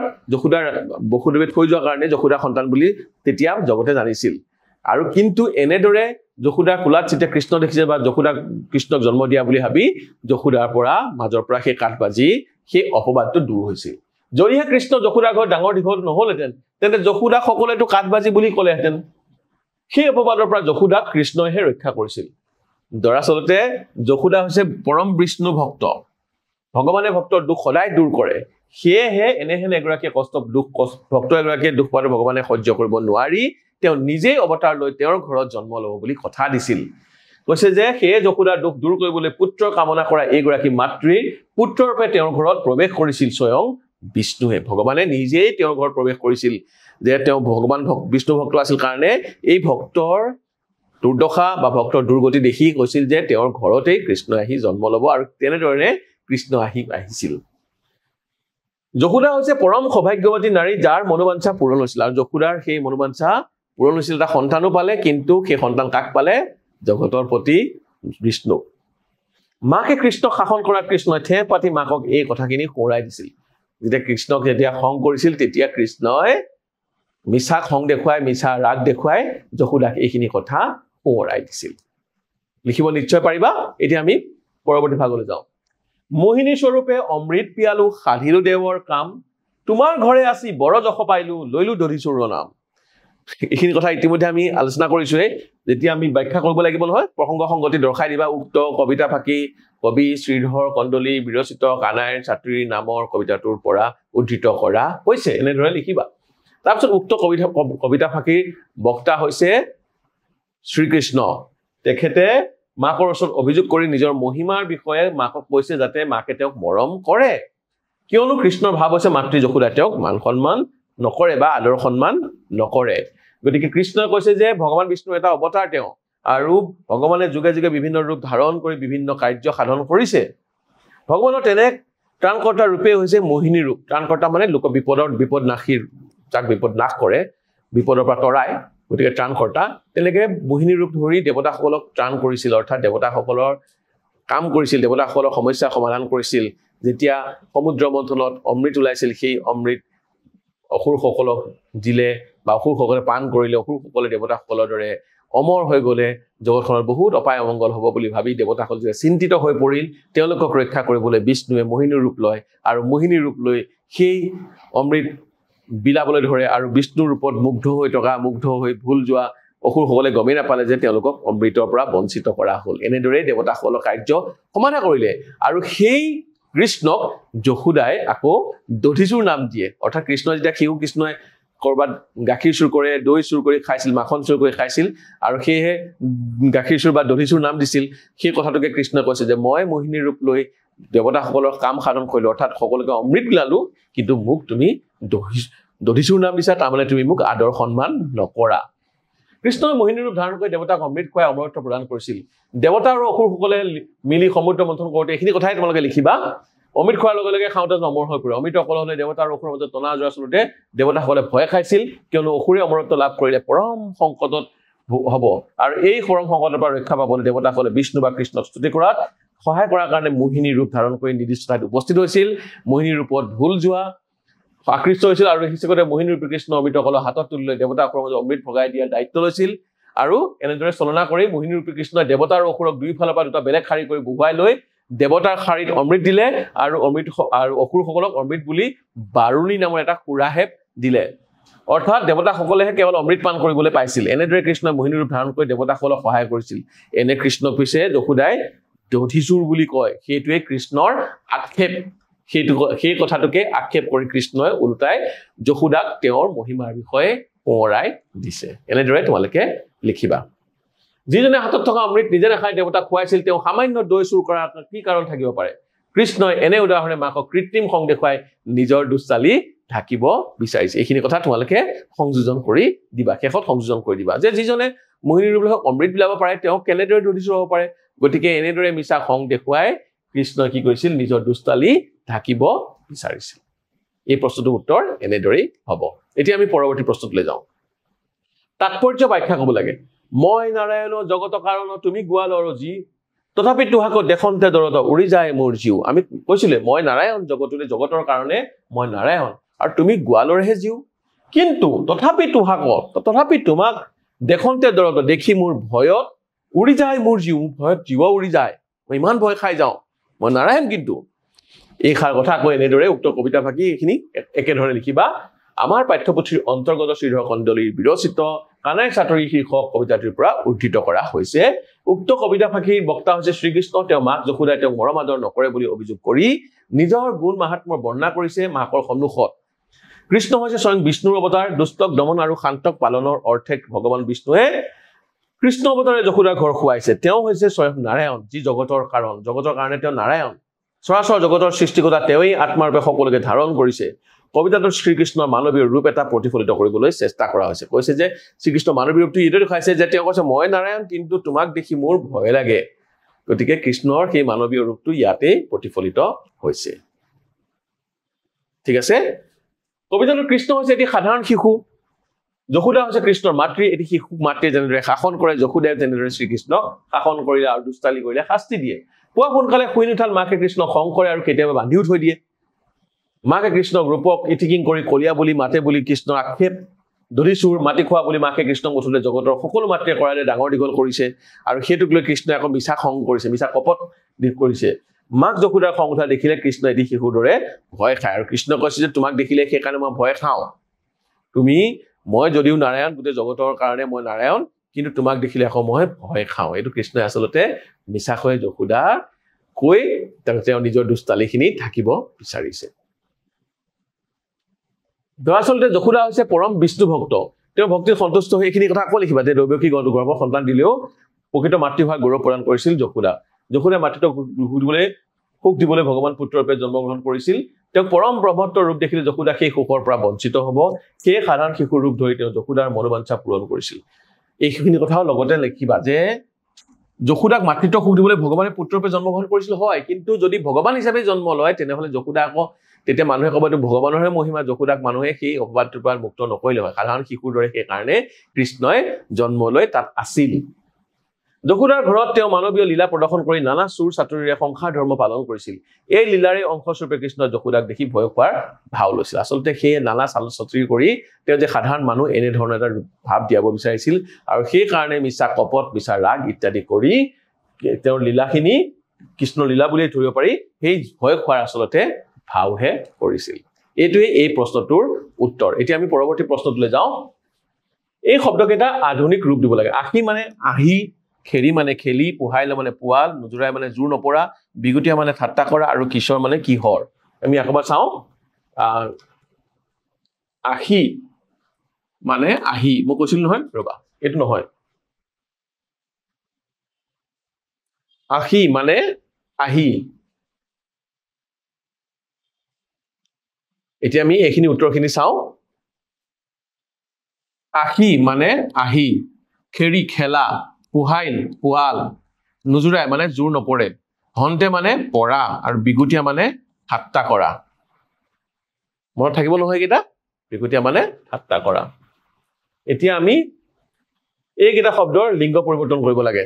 বসুদেৱে থৈ যোৱাৰ কাৰণে যশোদাৰ সন্তান বুলি তেতিয়া জগতে জানিছিল আৰু কিন্তু এনেদৰে যশোদাৰ কোলাত যেতিয়া কৃষ্ণ দেখিছে বা যশোদা কৃষ্ণক জন্ম দিয়া বুলি ভাবি যশোদাৰ পৰা মাজৰ পৰা সেই কাঠবাজি সেই অপবাদটো দূৰ হৈছিল যদিহে কৃষ্ণ যশোদাৰ ঘৰত ডাঙৰ দীঘল নহলহেঁতেন তেন্তে যশোদা সকলোৱেতো কাঠবাজি বুলি ক'লেহেঁতেন সেই অপবাদৰ পৰা যশোদাক কৃষ্ণইহে ৰক্ষা কৰিছিল দৰাচলতে যশোদা হৈছে পৰম বিষ্ণু ভক্ত ভগৱানে ভক্তৰ দুখ সদায় দূৰ কৰে সেয়েহে এনেহেন এগৰাকীয়ে ভক্ত এগৰাকীয়ে দুখ পোৱাটো ভগৱানে সহ্য কৰিব নোৱাৰি তেওঁ নিজেই অৱতাৰ লৈ তেওঁৰ ঘৰত জন্ম ল'ব বুলি কথা দিছিল কৈছে যে সেয়ে যশোদাৰ দুখ দূৰ কৰিবলৈ পুত্ৰ কামনা কৰা এইগৰাকী মাতৃৰ পুত্ৰৰূপে তেওঁৰ ঘৰত প্ৰৱেশ কৰিছিল স্বয়ং বিষ্ণুৱে ভগৱানে নিজেই তেওঁৰ ঘৰত প্ৰৱেশ কৰিছিল যে তেওঁ ভগৱান বিষ্ণু ভক্ত আছিল কাৰণে এই ভক্তৰ দুৰ্দশা বা ভক্তৰ দুৰ্গতি দেখি কৈছিল যে তেওঁৰ ঘৰতেই কৃষ্ণ আহি জন্ম ল'ব আৰু তেনেদৰে কৃষ্ণ আহিছিল যশোদা হৈছে পৰম সৌভাগ্যৱতী নাৰী যাৰ মনোবাঞ্ছা পূৰণ হৈছিল আৰু যশোদাৰ সেই মনোবাঞ্ছা পূৰণ হৈছিল এটা সন্তানো পালে কিন্তু সেই সন্তান কাক পালে জগতৰ প্ৰতি বিষ্ণু মাকে কৃষ্ণক শাসন কৰা কৃষ্ণই ঠেহ পাতি মাকক এই কথাখিনি সোঁৱৰাই দিছিল যেতিয়া কৃষ্ণক যেতিয়া খং কৰিছিল তেতিয়া কৃষ্ণই মিছা খং দেখুৱাই মিছা ৰাগ দেখুৱাই যশোদাক এইখিনি কথা সোঁৱৰাই দিছিল লিখিব নিশ্চয় পাৰিবা এতিয়া আমি পৰৱৰ্তী ভাগলৈ যাওঁ মোহিনী স্বৰূপে অমৃত পিয়ালো সাধিলো দেৱৰ কাম তোমাৰ ঘৰে আসি বৰ যশ পাইলো লৈলো দধিচুৰৰ নাম এইখিনি কথা ইতিমধ্যে আমি আলোচনা কৰিছোৱে যেতিয়া আমি ব্যাখ্যা কৰিব লাগিব নহয় প্ৰসংগ সংগতি দৰ্শাই দিবা উক্ত কবিতা ফাকি কবি শ্ৰীধৰ কণ্ডলী বিৰচিত কানাইৰ ছাত্ৰীৰ নামৰ কবিতাটোৰ পৰা উদ্ধৃত কৰা হৈছে এনেদৰে লিখিবা তাৰপিছত উক্ত কবিতা ফাকিৰ বক্তা হৈছে শ্ৰীকৃষ্ণ তেখেতে মাকৰ ওচৰত অভিযোগ কৰি নিজৰ মহিমাৰ বিষয়ে মাকক কৈছে যাতে মাকে তেওঁক মৰম কৰে কিয়নো কৃষ্ণৰ ভাৱ হৈছে মাতৃ যশোদা তেওঁক মান সন্মান নকৰে বা আদৰ সন্মান নকৰে গতিকে কৃষ্ণই কৈছে যে ভগৱান বিষ্ণু এটা অৱতাৰ তেওঁ আৰু ভগৱানে যুগে যুগে বিভিন্ন ৰূপ ধাৰণ কৰি বিভিন্ন কাৰ্য সাধন কৰিছে ভগৱানৰ তেনে ত্ৰাণকৰ্তা ৰূপে হৈছে মোহিনী ৰূপ ত্ৰাণকৰ্তা মানে লোক বিপদ নাশীৰ যাক বিপদ নাশ কৰে বিপদৰ পৰা তৰাই গতিকে ত্ৰাণকৰ্তা তেনেকৈ মোহিনী ৰূপ ধৰি দেৱতাসকলক ত্ৰাণ কৰিছিল অৰ্থাৎ দেৱতাসকলৰ কাম কৰিছিল দেৱতাসকলৰ সমস্যা সমাধান কৰিছিল যেতিয়া সমুদ্ৰ মন্থনত অমৃত ওলাইছিল সেই অমৃত অসুৰসকলক দিলে বা অসুৰসকলে পান কৰিলে অসুৰসকলে দেৱতাসকলৰ দৰে অমৰ হৈ গ'লে জগতখনত বহুত অপায় অমংগল হ'ব বুলি ভাবি দেৱতাসকল যেতিয়া চিন্তিত হৈ পৰিল তেওঁলোকক ৰক্ষা কৰিবলৈ বিষ্ণুৱে মোহিনী ৰূপ লয় আৰু মোহিনী ৰূপ লৈ সেই অমৃত বিলাবলৈ ধৰে আৰু বিষ্ণুৰ ৰূপত মুগ্ধ হৈ ভুল যোৱা অসুৰসকলে গমেই নাপালে যে তেওঁলোকক অমৃতৰ পৰা বঞ্চিত কৰা হ'ল এনেদৰে দেৱতাসকলৰ কাৰ্য সমাধা কৰিলে আৰু সেই কৃষ্ণক যশোদাই আকৌ দধিচুৰ নাম দিয়ে অৰ্থাৎ কৃষ্ণ যেতিয়া শিশু কৃষ্ণই কৰবাত গাখীৰ চুৰ কৰে দৈ চুৰ কৰি খাইছিল মাখন চুৰ কৰি খাইছিল আৰু সেয়েহে গাখীৰ চুৰ বা দধিচুৰ নাম দিছিল সেই কথাটোকে কৃষ্ণই কৈছে যে মই মোহিনী ৰূপ লৈ দেৱতাসকলৰ কাম সাধন কৰিলো অৰ্থাৎ সকলোকে অমৃত বিলালো কিন্তু মোক তুমি দধিচুৰ নাম দিছা তাৰমানে তুমি মোক আদৰ সন্মান নকৰা কৃষ্ণই মোহিনী ৰূপ ধাৰণ কৰি দেৱতাক অমৃত খুৱাই অমৰত্ব প্ৰদান কৰিছিল দেৱতা আৰু অসুৰসকলে মিলি সমুদ্ৰ মন্থন কৰোঁতে এইখিনি কথাই তোমালোকে লিখিবা অমৃত খোৱাৰ লগে লগে খাওঁতে অমৰ হৈ পৰে অমৃত অকল হ'লে দেৱতা আৰু অসুৰৰ মাজত টনা যোৱা চলোতে দেৱতাসকলে ভয় খাইছিল কিয়নো অসুৰে অমৰত্ব লাভ কৰিলে পৰম সংকটত হ'ব আৰু এই পৰম সংকটৰ পৰা ৰক্ষা পাবলৈ দেৱতাসকলে বিষ্ণু বা কৃষ্ণক স্তুতি কৰাত সহায় কৰাৰ কাৰণে মোহিনী ৰূপ ধাৰণ কৰি নিৰ্দিষ্ট ঠাইত উপস্থিত হৈছিল মোহিনী ৰূপত ভুল যোৱা আকৃষ্ট হৈছিল আৰু হিচাপতে মোহিনী ৰূপী কৃষ্ণ অমৃতসকলৰ হাতত তুলি লৈ দেৱতাসকলৰ মাজত অমৃত ভগাই দিয়াৰ দায়িত্ব লৈছিল আৰু এনেদৰে চলনা কৰি মোহিনী ৰূপী কৃষ্ণই দেৱতা আৰু অসুৰক দুইফালৰ পৰা দুটা বেলেগ শাৰী কৰি বহুৱাই লৈ দেৱতাৰ শাৰীত অমৃত দিলে আৰু অসুৰসকলক অমৃত বুলি বাৰুণী নামৰ এটা সুৰাহে দিলে অৰ্থাৎ দেৱতাসকলেহে কেৱল অমৃত পান কৰিবলৈ পাইছিল এনেদৰে কৃষ্ণই মোহিনী ৰূপ ধাৰণ কৰি দেৱতাসকলক সহায় কৰিছিল এনে কৃষ্ণক পিছে যশোদাই দধিচুৰ বুলি কয় সেইটোৱে কৃষ্ণৰ আক্ষেপ সেই কথাটোকে আক্ষেপ কৰি কৃষ্ণই উল্টাই যশোদাক তেওঁৰ মহিমাৰ বিষয়ে সোঁৱৰাই দিছে এনেদৰে তোমালোকে লিখিবা যিজনে হাতত থকা অমৃত নিজে নাখাই দেৱতাক খুৱাইছিল তেওঁ সামান্য দৈ চুৰ কৰাৰ কি কাৰণ থাকিব পাৰে কৃষ্ণই এনে উদাহৰণে মাকক কৃত্ৰিম খং দেখুৱাই নিজৰ দুষ্টালি ঢাকিব বিচাৰিছে এইখিনি কথা তোমালোকে সংযোজন কৰি দিবা শেষত সংযোজন কৰি দিবা যে যিজনে মোহিনী ৰূপ লৈ অমৃত বিলাব পাৰে তেওঁ কেনেদৰে দধিচুৰ হ'ব পাৰে গতিকে এনেদৰে মিছা খং দেখুৱাই কৃষ্ণই কি কৰিছিল নিজৰ দুষ্টালি ঢাকিব বিচাৰিছিল এই প্ৰশ্নটোৰ উত্তৰ এনেদৰেই হ'ব এতিয়া আমি পৰৱৰ্তী প্ৰশ্নটোলৈ যাওঁ তাৎপৰ্য ব্যাখ্যা কৰিব লাগে মই নাৰায়ণ জগত কাৰণ তুমি গোৱালৰ যি তথাপি তোহাক দেখন্তে দৰত উৰি যায় মোৰ জীৱ আমি কৈছিলে মই নাৰায়ণ জগতৰ কাৰণে মই নাৰায়ণ আৰু তুমি গোৱালৰহে জীৱ কিন্তু তথাপি তোমাক দেখন্তে দৰত দেখি মোৰ ভয়ত উৰি যায় মোৰ জীৱ ভয়ত জীৱ উৰি যায় মই ইমান ভয় খাই যাওঁ মই নাৰায়ণ কিন্তু এই কথা কৈ এনেদৰে উক্ত কবিতা ভাগি এইখিনি একেধৰণে লিখিবা আমাৰ পাঠ্যপুথিৰ অন্তৰ্গত শ্ৰীধৰ কণ্ডলীৰ বিৰচিত কানাইৰ ছাত্ৰী শীৰ্ষক কবিতাটিৰ পৰা উদ্ধৃত কৰা হৈছে উক্ত কবিতা ভাগিৰ বক্তা হৈছে শ্ৰীকৃষ্ণ তেওঁ মাক যশোদাই তেওঁক মৰম আদৰ নকৰে বুলি অভিযোগ কৰি নিজৰ গুণ মাহাত্ম্য বৰ্ণনা কৰিছে মাকৰ সন্মুখত কৃষ্ণ হৈছে স্বয়ং বিষ্ণুৰ অৱতাৰ দুষ্টক দমন আৰু শান্তক পালনৰ অৰ্থে ভগৱান বিষ্ণুৱে কৃষ্ণ অৱতাৰে যশোদাৰ ঘৰ খুৱাইছে তেওঁ হৈছে স্বয়ং নাৰায়ণ যি জগতৰ কাৰণ জগতৰ কাৰণে তেওঁ নাৰায়ণ সৰাসৰ জগতৰ সৃষ্টিকৰ্তা তেওঁই আত্মাৰূপে সকলোকে ধাৰণ কৰিছে কবিতাটোত শ্ৰীকৃষ্ণৰ মানৱীয় ৰূপ এটা প্ৰতিফলিত কৰিবলৈ চেষ্টা কৰা হৈছে কৈছে যে শ্ৰীকৃষ্ণ মানৱীয় ৰূপটো এইটো দেখাইছে যে তেওঁ কৈছে মই নাৰায়ণ কিন্তু তোমাক দেখি মোৰ ভয় লাগে গতিকে কৃষ্ণৰ সেই মানৱীয় ৰূপটো ইয়াতে প্ৰতিফলিত হৈছে ঠিক আছে কবিতাটোত কৃষ্ণ হৈছে এটি সাধাৰণ শিশু যশোদা হৈছে কৃষ্ণৰ মাতৃ এটি শিশু মাতৃয়ে যেনেদৰে শাসন কৰে যশোদাই তেনেদৰে শ্ৰীকৃষ্ণক শাসন কৰিলে আৰু দুষ্টালি কৰিলে শাস্তি দিয়ে পুৱা সোনকালে শুই নুঠাল মাকে কৃষ্ণক খং কৰে আৰু কেতিয়াবা বান্ধিও থৈ দিয়ে মাকে কৃষ্ণক ৰূপক ইটিকিং কৰি কলিয়া বুলি মাতে বুলি কৃষ্ণৰ আক্ষেপ দধিচুৰ মাটি খোৱা বুলি মাকে কৃষ্ণক মুঠতে জগতৰ সকলো মাতৃয়ে কৰালে ডাঙৰ দীঘল কৰিছে আৰু সেইটোক লৈ কৃষ্ণই আকৌ মিছা খং কৰিছে মিছা কপট কৰিছে মাক যশোদাৰ খং উঠা দেখিলে কৃষ্ণ এটি শিশুৰ দৰে ভয় খায় আৰু কৃষ্ণ কৈছে যে তোমাক দেখিলে সেইকাৰণে মই ভয় খাওঁ মই যদিও নাৰায়ণ গোটেই জগতৰ কাৰণে মই নাৰায়ণ কিন্তু তোমাক দেখিলে আকৌ মই ভয় খাওঁ এইটো কৃষ্ণই আচলতে মিছাকৈ যশোদা কৈ তেওঁ নিজৰ দুষ্টালিখিনি থাকিব বিচাৰিছে দৰাচলতে যশোদা হৈছে পৰম বিষ্ণু ভক্ত তেওঁ ভক্তিত সন্তুষ্ট হৈ এইখিনি কথা আকৌ লিখিবা যে দৈৱকী গৰ্ভৰ সন্তান দিলেও প্ৰকৃত মাতৃ হোৱাৰ গৌৰৱ প্ৰদান কৰিছিল যশোদাই মাতৃত্বক সুখ দিবলৈ ভগৱান পুত্ৰৰূপে জন্মগ্ৰহণ কৰিছিল তেওঁ পৰম ব্ৰহ্মত্বৰ ৰূপ দেখিলে যশোদা সেই সুখৰ পৰা বঞ্চিত হ'ব সেই সাধাৰণ শিশুৰ ৰূপ ধৰি তেওঁ যশোদাৰ মনোবাঞ্ছা পূৰণ কৰিছিল এইখিনি কথাও লগতে লিখিবা যে যশোদাক মাতৃত্ব সুখ দিবলৈ ভগৱানে পুত্ৰৰূপে জন্মগ্ৰহণ কৰিছিল হয় কিন্তু যদি ভগৱান হিচাপে জন্ম লয় তেনেহ'লে যশোদা আকৌ তেতিয়া মানুহে ক'ব এইটো ভগৱানৰহে মহিমা যশোদাক মানুহে সেই অপবাদটোৰ পৰা মুক্ত নকৰিলে হয় সাধাৰণ শিশুৰ দৰে সেইকাৰণে কৃষ্ণই জন্ম লৈ তাত আছিল যশোদাৰ ঘৰত তেওঁ মানৱীয় লীলা প্ৰদৰ্শন কৰি নানা চুৰ চাতুৰিৰে সংসাৰ ধৰ্ম পালন কৰিছিল এই লীলাৰে অংশস্বৰূপে কৃষ্ণ যশোদাক দেখি ভয় খোৱাৰ ভাও লৈছিল আচলতে সেই নানা চাতুৰি কৰি তেওঁ যে সাধাৰণ মানুহ এনেধৰণৰ এটা ভাৱ দিয়াব বিচাৰিছিল আৰু সেই কাৰণে মিছা কপট মিছা ৰাগ ইত্যাদি কৰি তেওঁৰ লীলাখিনি কৃষ্ণ লীলা বুলিয়ে ধৰিব পাৰি সেই ভয় খোৱাৰ আচলতে ভাওহে কৰিছিল এইটোৱে এই প্ৰশ্নটোৰ উত্তৰ এতিয়া আমি পৰৱৰ্তী প্ৰশ্নটোলৈ যাওঁ এই শব্দকেইটা আধুনিক ৰূপ দিব লাগে আহি মানে আহি খেৰি মানে খেলি পোহাইলে মানে পোৱাল নুজুৰাই মানে জোৰ নপৰা বিগুটিয়া মানে ঠাট্টা কৰা আৰু কিশোৰ মানে কিহৰ আমি আকবাৰ চাওঁ আহি মানে আহি মই কৈছিল নহয় ৰবা এইটো নহয় আহি মানে আহি এতিয়া আমি এইখিনি উত্তৰখিনি চাওঁ আহি মানে আহি খেৰি খেলা পোহাইল পোৱাল নুজুৰাই মানে জোৰ নপৰে হন্তে মানে পৰা আৰু বিগুটিয়া মানে ঠাট্টা কৰা মনত থাকিব নহয় কেইটা বিগুটিয়া মানে ঠাট্টা কৰা এতিয়া আমি এইকেইটা শব্দৰ লিংগ পৰিৱৰ্তন কৰিব লাগে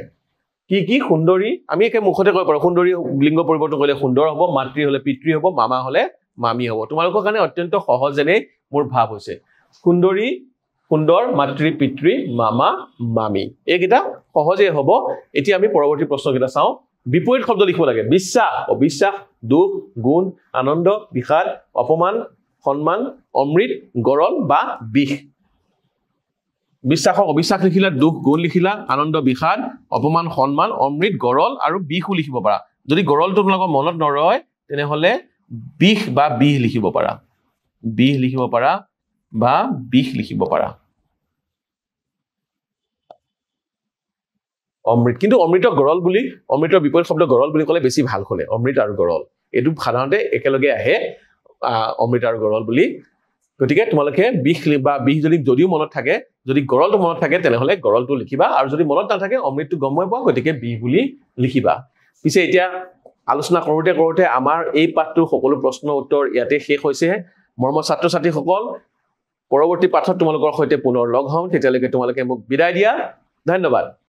কি সুন্দৰী আমি একে মুখতে কৈ পাৰো সুন্দৰী লিংগ পৰিৱৰ্তন কৰিলে সুন্দৰ হ'ব মাতৃ হলে পিতৃ হ'ব মামা হলে মামী হ'ব তোমালোকৰ কাৰণে অত্যন্ত সহজ যেনে মোৰ ভাৱ হৈছে সুন্দৰী সুন্দৰ মাতৃ পিতৃ মামা মামী এইকেইটা সহজে হ'ব এতিয়া আমি পৰৱৰ্তী প্ৰশ্নকেইটা চাওঁ বিপৰীত শব্দ লিখিব লাগে বিশ্বাস অবিশ্বাস দুখ গুণ আনন্দ বিষাদ অপমান সন্মান অমৃত গৰল বা বিষ বিশ্বাসক অবিশ্বাস লিখিলা দুখ গুণ লিখিলা আনন্দ বিষাদ অপমান সন্মান অমৃত গৰল আৰু বিষও লিখিব পাৰা যদি গৰলটো তোমালোকৰ মনত নৰয় তেনেহলে বিষ বা বিষ লিখিব পাৰা বিষ লিখিব পাৰা বা বিষ লিখিব পাৰা অমৃত কিন্তু অমৃত গৰল বুলি অমৃতৰ বিপৰীত শব্দ গৰল বুলি ক'লে বেছি ভাল হ'লে অমৃত আৰু গৰল এইটো সাধাৰণতে একেলগে আহে অমৃত আৰু গৰল বুলি গতিকে তোমালোকে বিষ বা বিষ যদিও মনত থাকে যদি গৰলটো মনত থাকে তেনেহলে গৰলটো লিখিবা আৰু যদি মনত নাথাকে অমৃতটো গমই পোৱা গতিকে বিষ বুলি লিখিবা পিছে এতিয়া আলোচনা কৰোঁতে আমাৰ এই পাঠটোৰ সকলো প্ৰশ্ন উত্তৰ ইয়াতে শেষ হৈছে মৰমৰ ছাত্ৰ ছাত্ৰীসকল পৰৱৰ্তী পাঠত তোমালোকৰ সৈতে পুনৰ লগ হম তেতিয়ালৈকে তোমালোকে মোক বিদায় দিয়া ধন্যবাদ